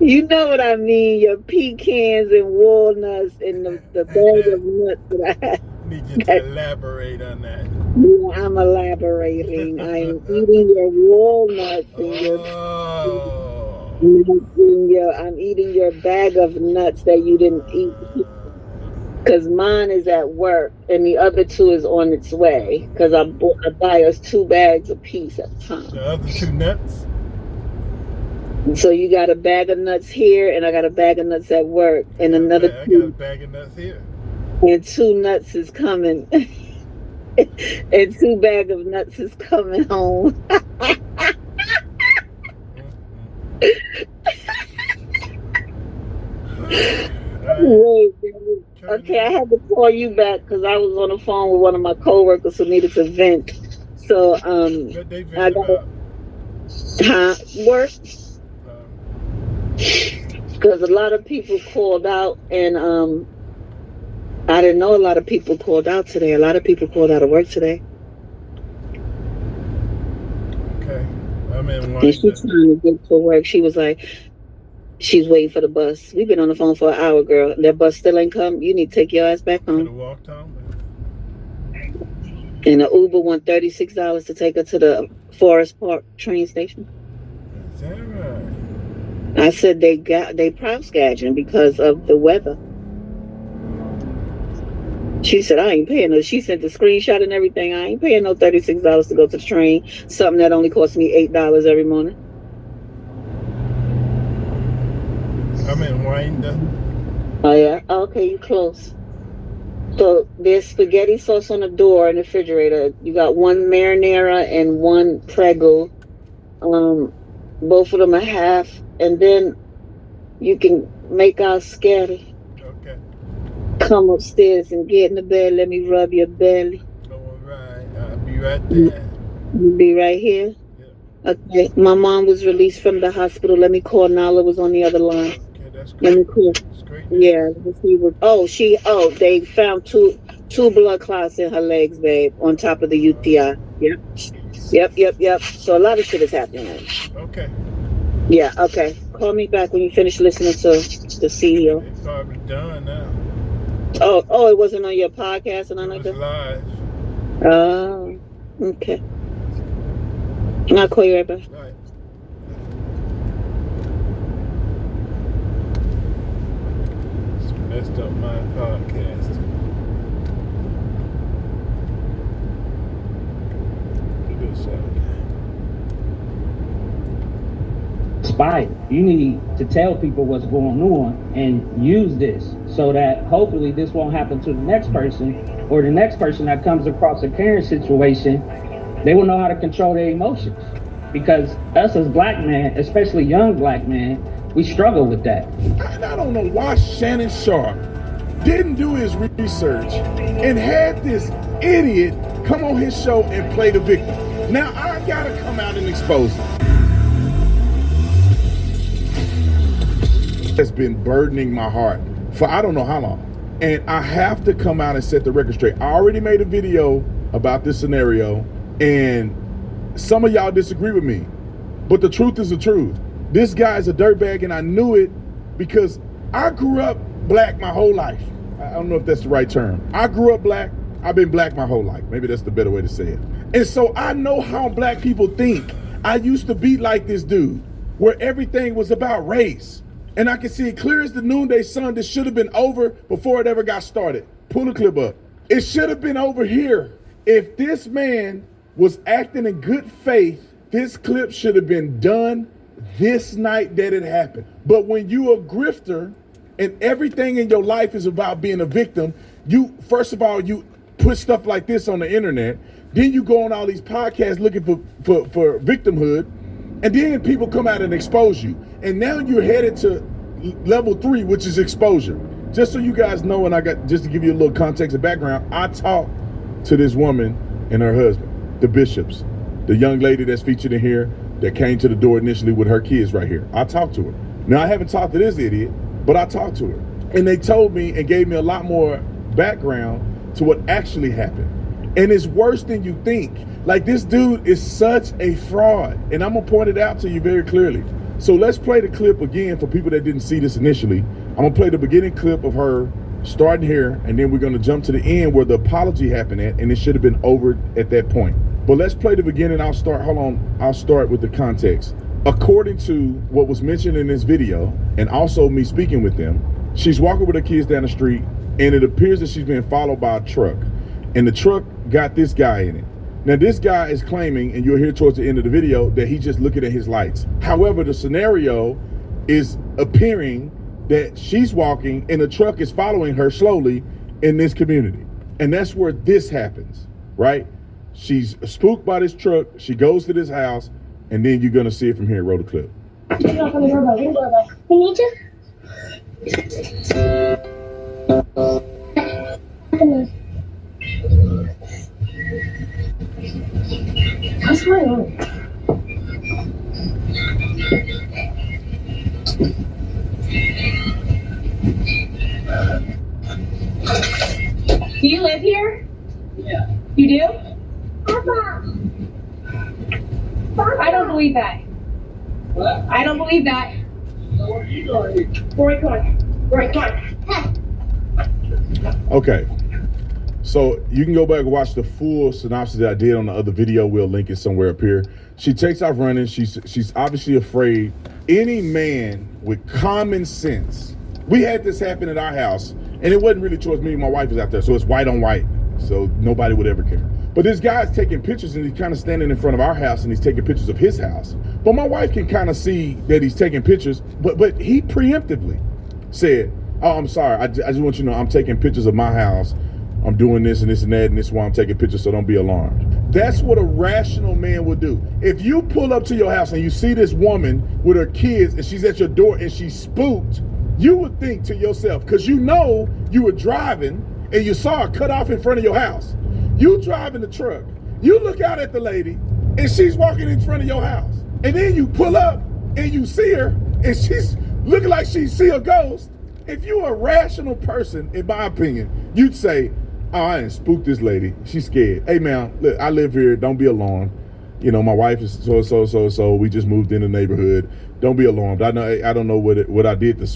You know what I mean? Your pecans and walnuts and the bag of nuts that I had. Need you to elaborate on that. Yeah, I'm elaborating. I'm eating your walnuts and I'm eating your bag of nuts that you didn't eat. Because mine is at work and the other 2 is on its way. Because I buy us 2 bags a piece at a time. The other 2 nuts? So you got a bag of nuts here and I got a bag of nuts at work. And another I got a bag of nuts here. And 2 nuts is coming. And 2 bag of nuts is coming home. Wait, okay, I had to call you back because I was on the phone with one of my coworkers who needed to vent. So I got work because a lot of people called out, and I didn't know a lot of people called out today. A lot of people called out of work today. Okay, I'm in one. And she's trying to get to work. She was like, she's waiting for the bus. We've been on the phone for an hour, girl. That bus still ain't come. You need to take your ass back home. Could have walked home. And the Uber won $36 to take her to the Forest Park train station. Is that right? I said they price gouging because of the weather. She said, I ain't paying no. She sent the screenshot and everything. I ain't paying no $36 to go to the train. Something that only costs me $8 every morning. I'm in Winder. Oh, yeah? Okay, you close. So there's spaghetti sauce on the door in the refrigerator. You got 1 marinara and 1 Prego. Both of them a half. And then you can make our scatty. Okay. Come upstairs and get in the bed. Let me rub your belly. All right. I'll be right there. You'll be right here? Yeah. Okay. My mom was released from the hospital. Let me call. Nala was on the other line. Okay, that's great. Let me call. That's great. Yeah. They found two blood clots in her legs, babe, on top of the UTI. Yep. So a lot of shit is happening. Okay. Yeah, okay. Call me back when you finish listening to the CEO. It's probably done now. Oh, it wasn't on your podcast and It was live. Oh, okay. I'll call you right back. Right. It's messed up my podcast. Biden, you need to tell people what's going on and use this so that hopefully this won't happen to the next person, or the next person that comes across a current situation, they will know how to control their emotions. Because us as black men, especially young black men, We struggle with that. And I don't know why Shannon Sharp didn't do his research and had this idiot come on his show and play the victim. Now I gotta come out and expose it. It's been burdening my heart for I don't know how long. And I have to come out and set the record straight. I already made a video about this scenario, and some of y'all disagree with me, but the truth is the truth. This guy is a dirtbag, and I knew it because I grew up black my whole life. I don't know if that's the right term. I grew up black. I've been black my whole life. Maybe that's the better way to say it. And so I know how black people think. I used to be like this dude, where everything was about race. And I can see it clear as the noonday sun. This should have been over before it ever got started. Pull the clip up. It should have been over here. If this man was acting in good faith, this clip should have been done this night that it happened. But when you a grifter and everything in your life is about being a victim, you, first of all, you put stuff like this on the internet. Then you go on all these podcasts looking for victimhood. And then people come out and expose you. And now you're headed to level 3, which is exposure. Just so you guys know, and just to give you a little context and background, I talked to this woman and her husband, the Bishops, the young lady that's featured in here that came to the door initially with her kids right here. I talked to her. Now, I haven't talked to this idiot, but I talked to her. And they told me and gave me a lot more background to what actually happened. And it's worse than you think. Like, this dude is such a fraud. And I'm gonna point it out to you very clearly. So let's play the clip again for people that didn't see this initially. I'm gonna play the beginning clip of her starting here, and then we're gonna jump to the end where the apology happened at, and it should have been over at that point. But let's play the beginning. I'll start with the context. According to what was mentioned in this video, and also me speaking with them, she's walking with her kids down the street, and it appears that she's being followed by a truck. And the truck got this guy in it. Now, this guy is claiming, and you'll hear towards the end of the video, that he's just looking at his lights. However, the scenario is appearing that she's walking and the truck is following her slowly in this community. And that's where this happens, right? She's spooked by this truck. She goes to this house, and then you're going to see it from here. Roll the clip. We need you. That's my own. Do you live here? Yeah. You do? Papa. I don't believe that. What? I don't believe that. So where are you going? Rory, come on. Rory, come on. Okay. So you can go back and watch the full synopsis that I did on the other video. We'll link it somewhere up here. She takes off running. She's obviously afraid. Any man with common sense. We had this happen at our house, and it wasn't really towards me. My wife was out there, so it's white on white. So nobody would ever care. But this guy's taking pictures, and he's kind of standing in front of our house, and he's taking pictures of his house. But my wife can kind of see that he's taking pictures, but he preemptively said, "Oh, I'm sorry. I just want you to know I'm taking pictures of my house. I'm doing this and this and that, and this is why I'm taking pictures, so don't be alarmed." That's what a rational man would do. If you pull up to your house and you see this woman with her kids and she's at your door and she's spooked, you would think to yourself, because you know you were driving and you saw her cut off in front of your house. You driving the truck, you look out at the lady and she's walking in front of your house. And then you pull up and you see her and she's looking like she see a ghost. If you're a rational person, in my opinion, you'd say, "Oh, I didn't spook this lady. She's scared. Hey, man, look, I live here. Don't be alarmed. You know, my wife is so. We just moved in the neighborhood. Don't be alarmed. I don't know what I did to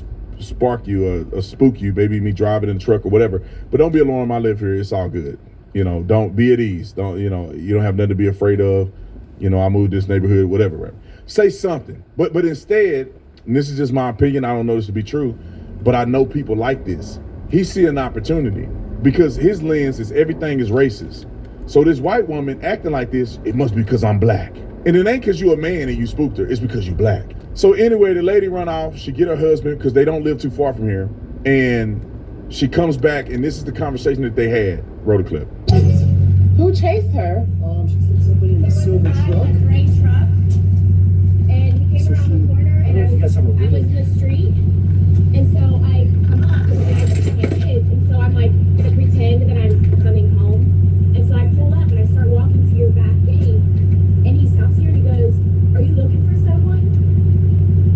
spark you or spook you. Maybe me driving in the truck or whatever. But don't be alarmed. I live here. It's all good. You know, don't be at ease. Don't, you know, you don't have nothing to be afraid of. You know, I moved this neighborhood, whatever. Right? Say something. But instead, and this is just my opinion. I don't know this to be true, but I know people like this. He see an opportunity. Because his lens is everything is racist. So this white woman acting like this, it must be because I'm black. And it ain't because you a man and you spooked her, it's because you black. So anyway, the lady run off, she get her husband, because they don't live too far from here. And she comes back, and this is the conversation that they had. Roll the clip. Who chased her? She said somebody in a silver truck. Gray truck. And he came around the corner and guess I'm a I was in the street, and so I come up and I just have my kids, and so I'm like gonna pretend that I'm coming home, and so I pull up and I start walking to your back gate, and he stops here and he goes, "Are you looking for someone?"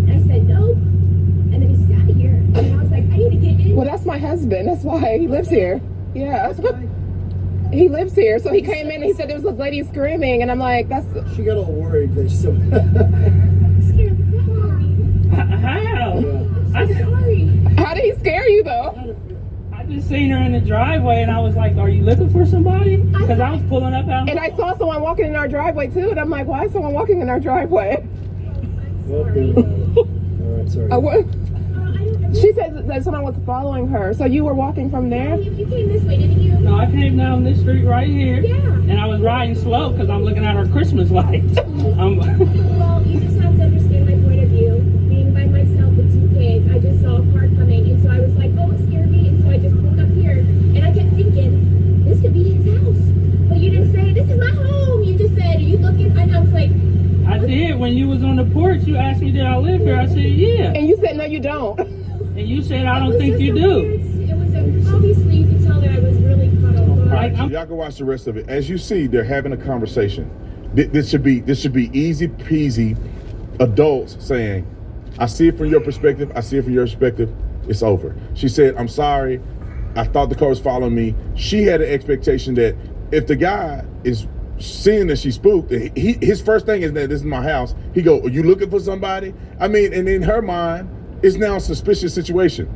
And I said, "Nope," and then he sat here, and I was like, "I need to get in." Well, that's my husband. That's why he lives here. Yeah. He lives here. So he came in and he said there was a lady screaming, and I'm like, that's... She got all worried that she How? I'm sorry. How did he scare you, though? I just seen her in the driveway, and I was like, "Are you looking for somebody?" Because I was pulling up out. And I saw someone walking in our driveway, too, and I'm like, why is someone walking in our driveway? All right, sorry. What? She said that someone was following her. So you were walking from there? You came this way, didn't you? No, I came down this street right here. Yeah. And I was riding slow because I'm looking at our Christmas lights. Well, you just have to understand my point of view. Being by myself with two kids, I just saw a car coming, and so I was like, "Oh, it scared me," and so I just pulled up here, and I kept thinking, this could be his house. But you didn't say, "This is my home." You just said, "Are you looking?" And I was like, I did. When you was on the porch, you asked me, "Did I live here?" I said, "Yeah." And you said, "No, you don't." And you said, "I don't think you do." it was obviously you could tell that I was really caught off guard. All right, y'all can watch the rest of it. As you see, they're having a conversation. This should be easy peasy adults saying, "I see it from your perspective. I see it from your perspective. It's over." She said, "I'm sorry. I thought the car was following me." She had an expectation that if the guy is seeing that she spooked, his first thing is that this is my house. He go, "Are you looking for somebody?" I mean, and in her mind, it's now a suspicious situation.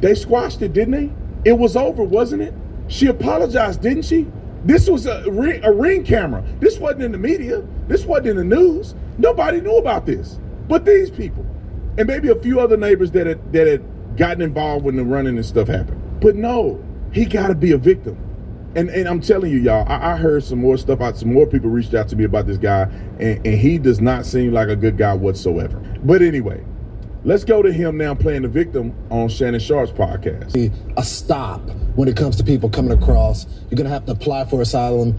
They squashed it, didn't they? It was over, wasn't it? She apologized, didn't she? This was a ring camera. This wasn't in the media. This wasn't in the news. Nobody knew about this but these people. And maybe a few other neighbors that had gotten involved when the running and stuff happened. But no, he got to be a victim. And I'm telling you, y'all, I heard some more stuff out. Some more people reached out to me about this guy, and he does not seem like a good guy whatsoever. But anyway, let's go to him now playing the victim on Shannon Sharp's podcast. A stop when it comes to people coming across. You're going to have to apply for asylum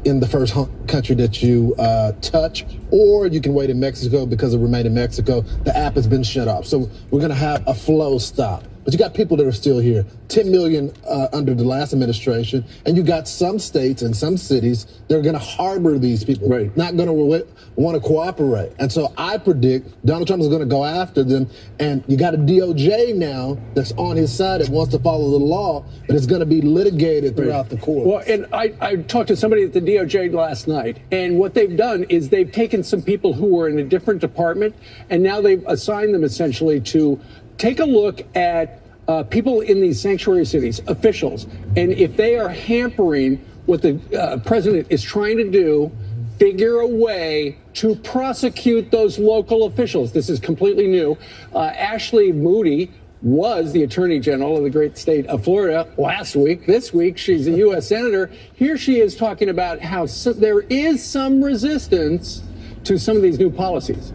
in the first country that you touch, or you can wait in Mexico because of Remain in Mexico. The app has been shut off. So we're going to have a flow stop. But you got people that are still here, 10 million under the last administration, and you got some states and some cities that are going to harbor these people, not going to want to cooperate. And so I predict Donald Trump is going to go after them, and you got a DOJ now that's on his side that wants to follow the law, but it's going to be litigated throughout the court. Well, and I talked to somebody at the DOJ last night, and what they've done is they've taken some people who were in a different department, and now they've assigned them essentially to take a look at people in these sanctuary cities, officials, and if they are hampering what the president is trying to do, figure a way to prosecute those local officials. This is completely new. Ashley Moody was the Attorney General of the great state of Florida last week. This week, she's a U.S. Senator. Here she is talking about how there is some resistance to some of these new policies.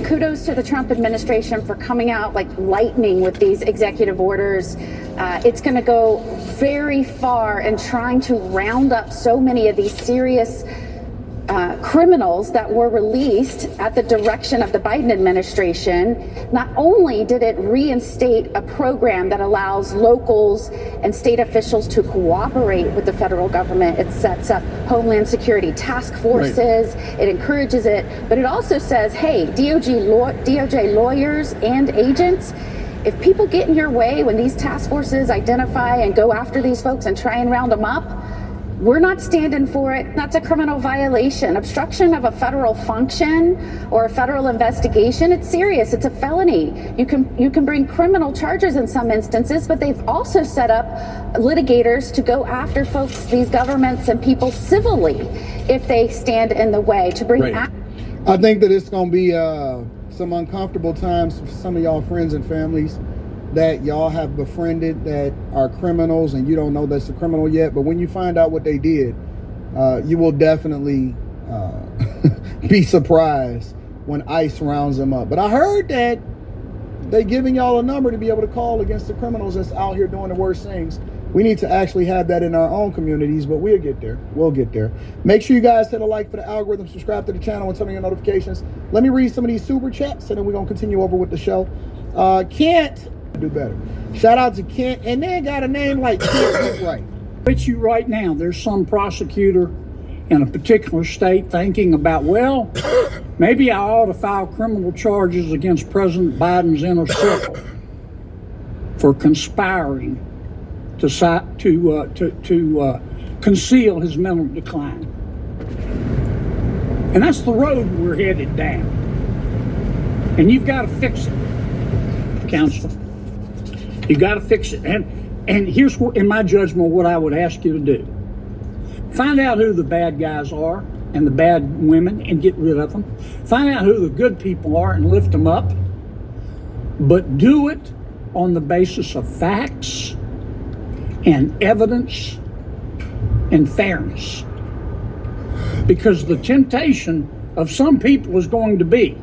Kudos to the Trump administration for coming out like lightning with these executive orders. It's going to go very far in trying to round up so many of these serious criminals that were released at the direction of the Biden administration. Not only did it reinstate a program that allows locals and state officials to cooperate with the federal government, it sets up Homeland Security task forces, it encourages it, but it also says, hey, DOJ lawyers and agents, if people get in your way when these task forces identify and go after these folks and try and round them up, we're not standing for it. That's a criminal violation. Obstruction of a federal function or a federal investigation, it's serious. It's a felony. You can bring criminal charges in some instances, but they've also set up litigators to go after folks, these governments and people civilly if they stand in the way to bring I think that it's going to be some uncomfortable times for some of y'all friends and families that y'all have befriended that are criminals and you don't know that's a criminal yet. But when you find out what they did, you will definitely be surprised when ICE rounds them up. But I heard that they giving y'all a number to be able to call against the criminals that's out here doing the worst things. We need to actually have that in our own communities, but we'll get there. We'll get there. Make sure you guys hit a like for the algorithm, subscribe to the channel, and turn on your notifications. Let me read some of these super chats, and then we're going to continue over with the show. Kent, do better. Shout out to Kent, and then got a name like Kent right. Bet you right now there's some prosecutor in a particular state thinking about, well, maybe I ought to file criminal charges against President Biden's inner circle for conspiring to conceal his mental decline. And that's the road we're headed down. And you've got to fix it, Counselor. You've got to fix it. And here's what, in my judgment, what I would ask you to do. Find out who the bad guys are and the bad women and get rid of them. Find out who the good people are and lift them up. But do it on the basis of facts and evidence and fairness. Because the temptation of some people is going to be,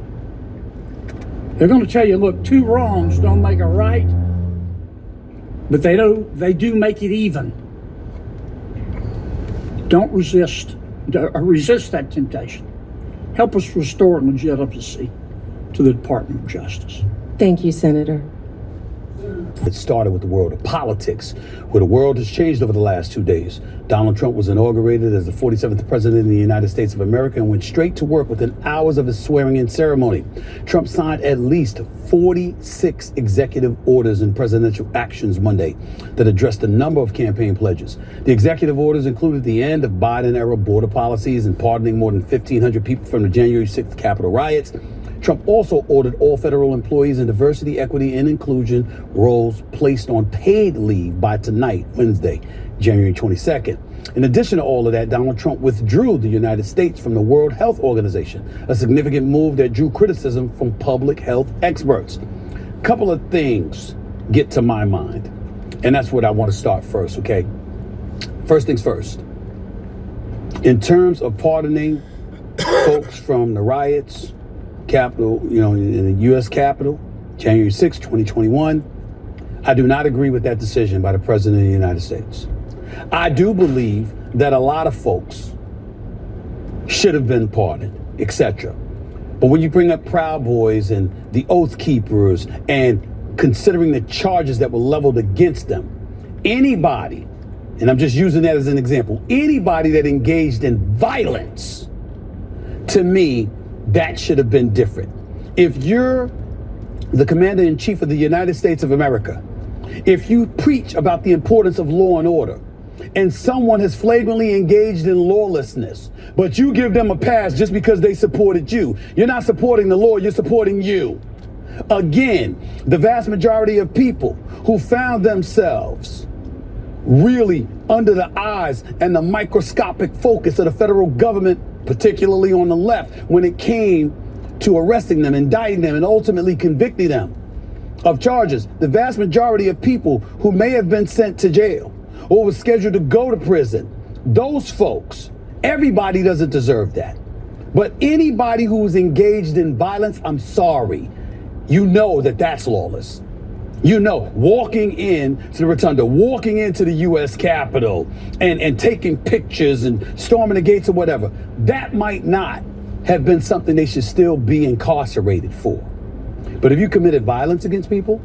they're going to tell you, look, two wrongs don't make a right, but they do make it even. Don't resist that temptation. Help us restore legitimacy to the Department of Justice. Thank you, Senator. It started with the world of politics, where the world has changed over the last 2 days. Donald Trump was inaugurated as the 47th president of the United States of America and went straight to work within hours of his swearing-in ceremony. Trump signed at least 46 executive orders and presidential actions Monday that addressed a number of campaign pledges. The executive orders included the end of Biden-era border policies and pardoning more than 1,500 people from the January 6th Capitol riots. Trump also ordered all federal employees in diversity, equity, and inclusion roles placed on paid leave by tonight, Wednesday, January 22nd. In addition to all of that, Donald Trump withdrew the United States from the World Health Organization, a significant move that drew criticism from public health experts. A couple of things get to my mind, and that's what I want to start first, okay? First things first. In terms of pardoning folks from the riots, Capitol, in the U.S. Capitol, January 6, 2021. I do not agree with that decision by the President of the United States. I do believe that a lot of folks should have been pardoned, etc. But when you bring up Proud Boys and the Oath Keepers and considering the charges that were leveled against them, anybody, and I'm just using that as an example, anybody that engaged in violence, to me, that should have been different. If you're the Commander-in-Chief of the United States of America, if you preach about the importance of law and order, and someone has flagrantly engaged in lawlessness, but you give them a pass just because they supported you, you're not supporting the law, you're supporting you. Again, the vast majority of people who found themselves really under the eyes and the microscopic focus of the federal government, particularly on the left, when it came to arresting them, indicting them, and ultimately convicting them of charges. The vast majority of people who may have been sent to jail or was scheduled to go to prison, those folks, everybody doesn't deserve that. But anybody who is engaged in violence, I'm sorry, you know that that's lawless. You know, walking in to the rotunda, walking into the U.S. Capitol and taking pictures and storming the gates or whatever, that might not have been something they should still be incarcerated for. But if you committed violence against people,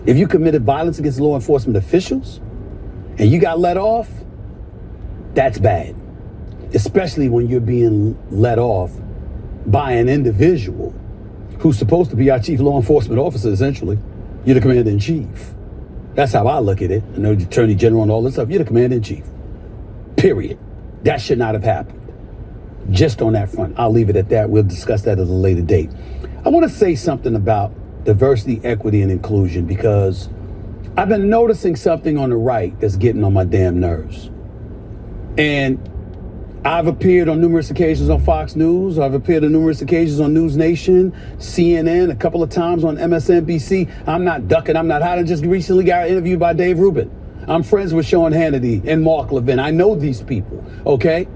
if you committed violence against law enforcement officials and you got let off, that's bad. Especially when you're being let off by an individual who's supposed to be our chief law enforcement officer, essentially. You're the Commander-in-Chief. That's how I look at it. I know the Attorney General and all this stuff. You're the Commander-in-Chief. Period. That should not have happened. Just on that front. I'll leave it at that. We'll discuss that at a later date. I want to say something about diversity, equity, and inclusion because I've been noticing something on the right that's getting on my damn nerves. And I've appeared on numerous occasions on Fox News. I've appeared on numerous occasions on News Nation, CNN, a couple of times on MSNBC. I'm not ducking, I'm not hiding. Just recently got interviewed by Dave Rubin. I'm friends with Sean Hannity and Mark Levin. I know these people, okay?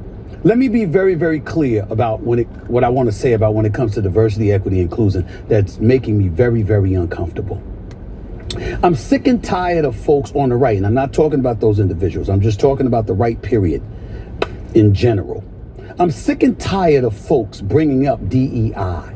Let me be very, very clear about what I want to say about when it comes to diversity, equity, inclusion that's making me very, very uncomfortable. I'm sick and tired of folks on the right, and I'm not talking about those individuals. I'm just talking about the right period in general. I'm sick and tired of folks bringing up DEI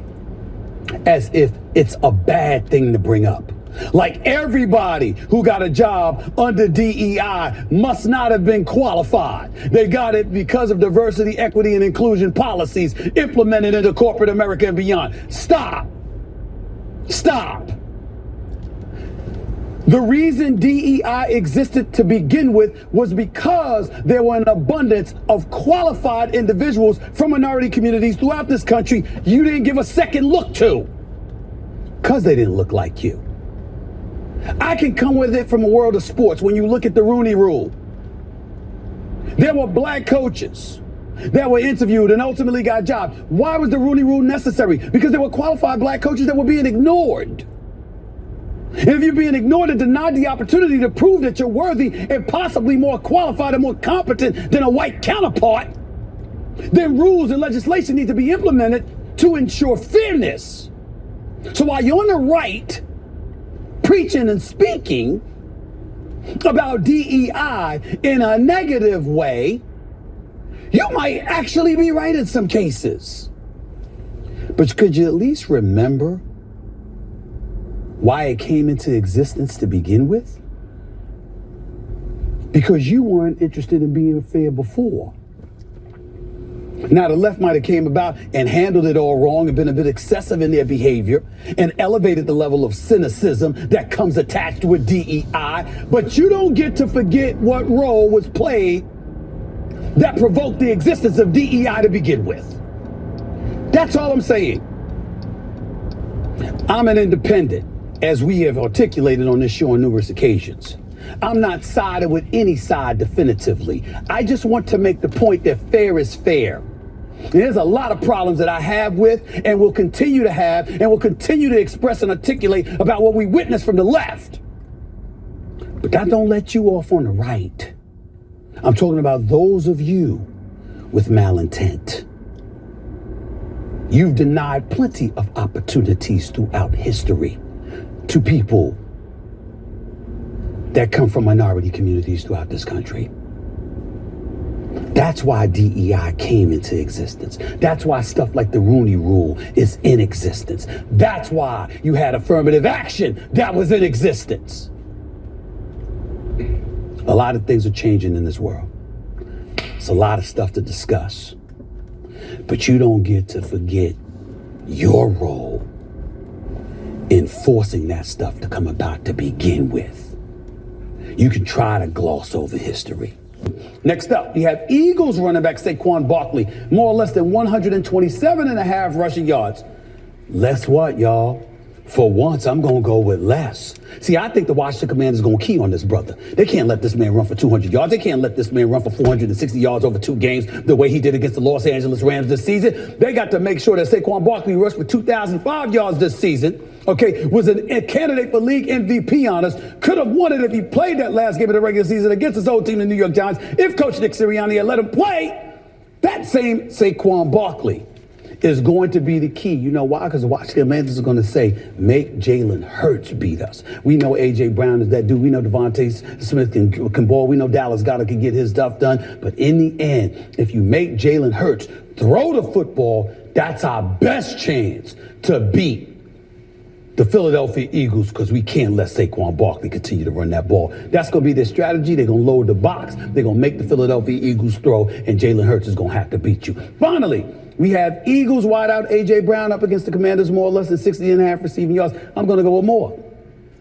as if it's a bad thing to bring up. Like everybody who got a job under DEI must not have been qualified. They got it because of diversity, equity, and inclusion policies implemented into corporate America and beyond. Stop. Stop. The reason DEI existed to begin with was because there were an abundance of qualified individuals from minority communities throughout this country you didn't give a second look to because they didn't look like you. I can come with it from a world of sports. When you look at the Rooney Rule, there were black coaches that were interviewed and ultimately got jobs. Why was the Rooney Rule necessary? Because there were qualified black coaches that were being ignored. And if you're being ignored and denied the opportunity to prove that you're worthy and possibly more qualified and more competent than a white counterpart, then rules and legislation need to be implemented to ensure fairness. So while you're on the right, preaching and speaking about DEI in a negative way, you might actually be right in some cases. But could you at least remember why it came into existence to begin with? Because you weren't interested in being fair before. Now, the left might have came about and handled it all wrong and been a bit excessive in their behavior and elevated the level of cynicism that comes attached with DEI. But you don't get to forget what role was played that provoked the existence of DEI to begin with. That's all I'm saying. I'm an independent, as we have articulated on this show on numerous occasions. I'm not siding with any side definitively. I just want to make the point that fair is fair. There's a lot of problems that I have with and will continue to have and will continue to express and articulate about what we witnessed from the left. But that don't let you off on the right. I'm talking about those of you with malintent. You've denied plenty of opportunities throughout history to people that come from minority communities throughout this country. That's why DEI came into existence. That's why stuff like the Rooney Rule is in existence. That's why you had affirmative action that was in existence. A lot of things are changing in this world. It's a lot of stuff to discuss. But you don't get to forget your role in forcing that stuff to come about to begin with. You can try to gloss over history. Next up, you have Eagles running back Saquon Barkley, more or less than 127 and a half rushing yards. Less what, y'all? For once, I'm going to go with less. See, I think the Washington Commanders are going to key on this brother. They can't let this man run for 200 yards. They can't let this man run for 460 yards over 2 games the way he did against the Los Angeles Rams this season. They got to make sure that Saquon Barkley rushed for 2,005 yards this season. Okay, was a candidate for league MVP honors. Could have won it if he played that last game of the regular season against his old team, the New York Giants. If Coach Nick Sirianni had let him play, that same Saquon Barkley is going to be the key. You know why? Because the Washington Commanders are going to say, make Jalen Hurts beat us. We know A.J. Brown is that dude. We know Devontae Smith can ball. We know Dallas Goedert can get his stuff done. But in the end, if you make Jalen Hurts throw the football, that's our best chance to beat the Philadelphia Eagles, because we can't let Saquon Barkley continue to run that ball. That's going to be their strategy. They're going to load the box. They're going to make the Philadelphia Eagles throw, and Jalen Hurts is going to have to beat you. Finally, we have Eagles wideout A.J. Brown up against the Commanders, more or less than 60 and a half receiving yards. I'm going to go with more,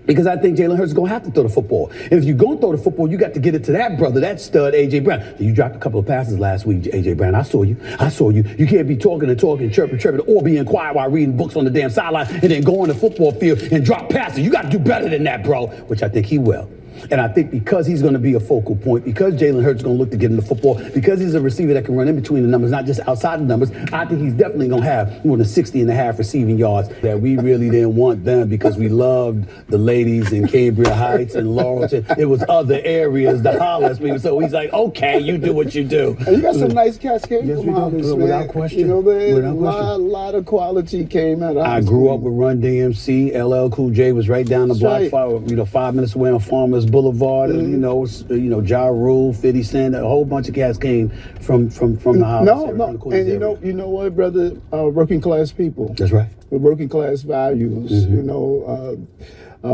because I think Jalen Hurts is going to have to throw the football. And if you're going to throw the football, you got to get it to that brother, that stud, A.J. Brown. You dropped a couple of passes last week, A.J. Brown. I saw you. You can't be talking, chirping, or being quiet while reading books on the damn sideline and then go on the football field and drop passes. You got to do better than that, bro, which I think he will. And I think because he's going to be a focal point, because Jalen Hurts is going to look to get into football, because he's a receiver that can run in between the numbers, not just outside the numbers, I think he's definitely going to have more than 60.5 receiving yards. That we really didn't want them because we loved the ladies in Cambria Heights and Laurelton. It was other areas, the Hollis people. So he's like, okay, you do what you do. And you got some nice cats came Yes, from we do. Hollis, man. Without question. You know, there Without a question. lot of quality came out of I Hollis. grew up with Run DMC. LL Cool J was right down the block, That's 5 minutes away on Farmers Boulevard. And, Ja Rule, 50 Cent, a whole bunch of cats came from the Hollis. No, area, no, from the Queens and area. you know what, brother? Working class people. That's right. With working class values. Mm-hmm. You know,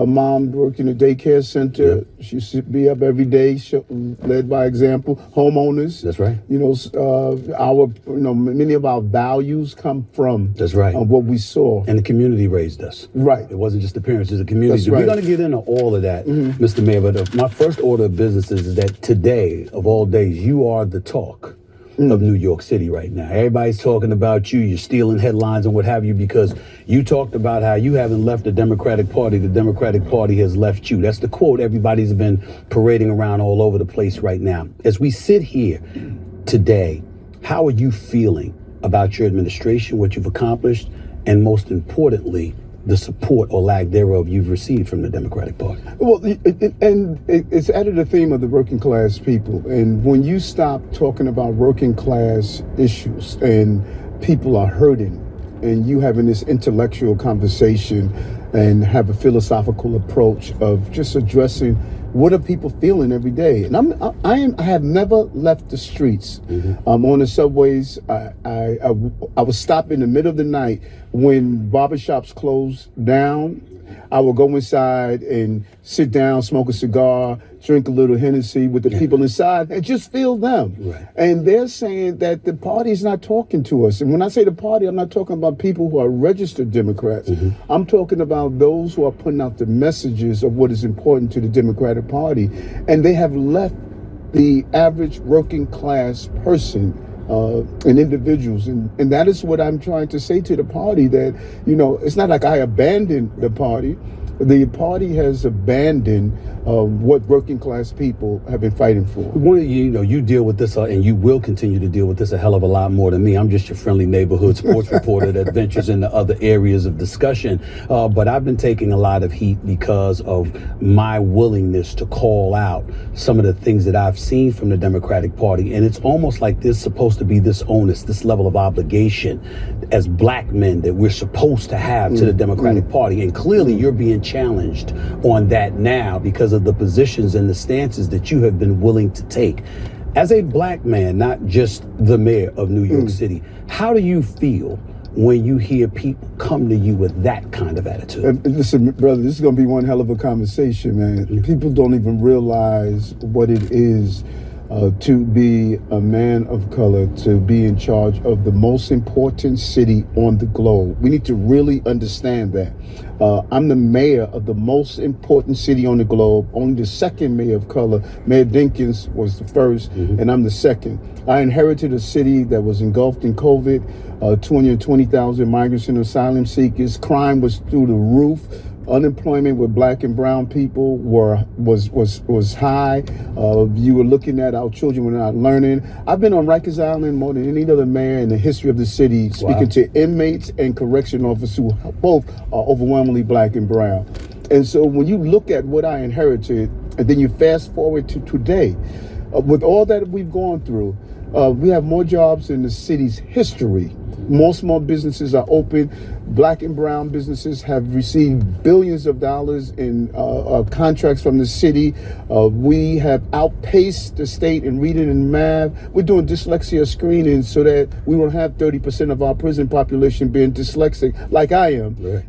mom worked in a daycare center. Yep. She used to be up every day, led by example. Homeowners. That's right. You know, many of our values come from. That's right. What we saw. And the community raised us. Right. It wasn't just the parents, it was the community. That's right. We're going to get into all of that, Mr. Mayor, but my first order of business is that today, of all days, you are the talk of New York City right now. Everybody's talking about you. You're stealing headlines and what have you because you talked about how you haven't left the Democratic Party. The Democratic Party has left you. That's the quote everybody's been parading around all over the place right now. As we sit here today, how are you feeling about your administration, what you've accomplished, and most importantly, the support or lack thereof you've received from the Democratic Party? Well, it's added the theme of the working class people. And when you stop talking about working class issues and people are hurting and you having this intellectual conversation and have a philosophical approach of just addressing what are people feeling every day. And I have never left the streets. On the subways, I was stopped in the middle of the night when barbershops closed down. I would go inside and sit down, smoke a cigar, drink a little Hennessy with the people inside and just feel them. Right. And they're saying that the party's not talking to us. And when I say the party, I'm not talking about people who are registered Democrats. I'm talking about those who are putting out the messages of what is important to the Democratic Party. And they have left the average working class person and individuals. And that is what I'm trying to say to the party, that, you know, it's not like I abandoned the party. The party has abandoned what working class people have been fighting for. You deal with this, and you will continue to deal with this a hell of a lot more than me. I'm just your friendly neighborhood sports reporter that ventures into other areas of discussion. But I've been taking a lot of heat because of my willingness to call out some of the things that I've seen from the Democratic Party. And it's almost like there's supposed to be this onus, this level of obligation as black men that we're supposed to have to the Democratic Party. And clearly you're being challenged on that now because of the positions and the stances that you have been willing to take. As a black man, not just the mayor of New York City, how do you feel when you hear people come to you with that kind of attitude? Listen, brother, this is going to be one hell of a conversation, man. People don't even realize what it is to be a man of color, to be in charge of the most important city on the globe. We need to really understand that. I'm the mayor of the most important city on the globe, only the second mayor of color. Mayor Dinkins was the first, and I'm the second. I inherited a city that was engulfed in COVID, 220,000 migrants and asylum seekers. Crime was through the roof. Unemployment with black and brown people was high. You were looking at our children were not learning. I've been on Rikers Island more than any other mayor in the history of the city, speaking to inmates and correction officers who both are overwhelmingly black and brown. And so when you look at what I inherited, and then you fast forward to today, with all that we've gone through, we have more jobs in the city's history. More small businesses are open. Black and brown businesses have received billions of dollars in contracts from the city. We have outpaced the state in reading and math. We're doing dyslexia screening so that we won't have 30% of our prison population being dyslexic, like I am. Right.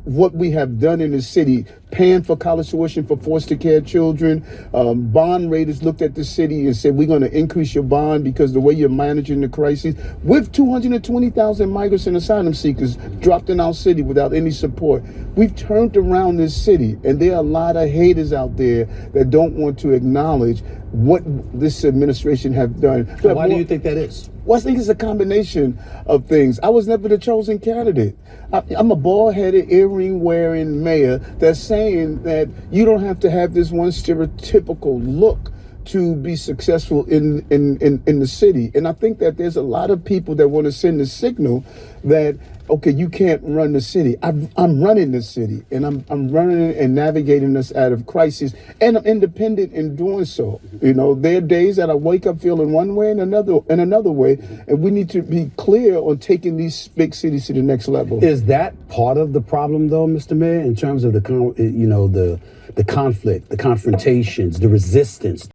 What we have done in the city, paying for college tuition for foster care children. Bond raters looked at the city and said, we're going to increase your bond because the way you're managing the crisis, with 220,000 migrants and asylum seekers dropped in our city without any support, we've turned around this city, and there are a lot of haters out there that don't want to acknowledge what this administration have done. Why do you think that is? Well, I think it's a combination of things. I was never the chosen candidate. I'm a bald-headed, earring-wearing mayor that's saying that you don't have to have this one stereotypical look to be successful in the city. And I think that there's a lot of people that want to send the signal that, okay, you can't run the city. I'm running the city, and I'm running and navigating us out of crisis, and I'm independent in doing so. You know, there are days that I wake up feeling one way and another way, and we need to be clear on taking these big cities to the next level. Is that part of the problem, though, Mr. Mayor, in terms of the conflict, the confrontations, the resistance?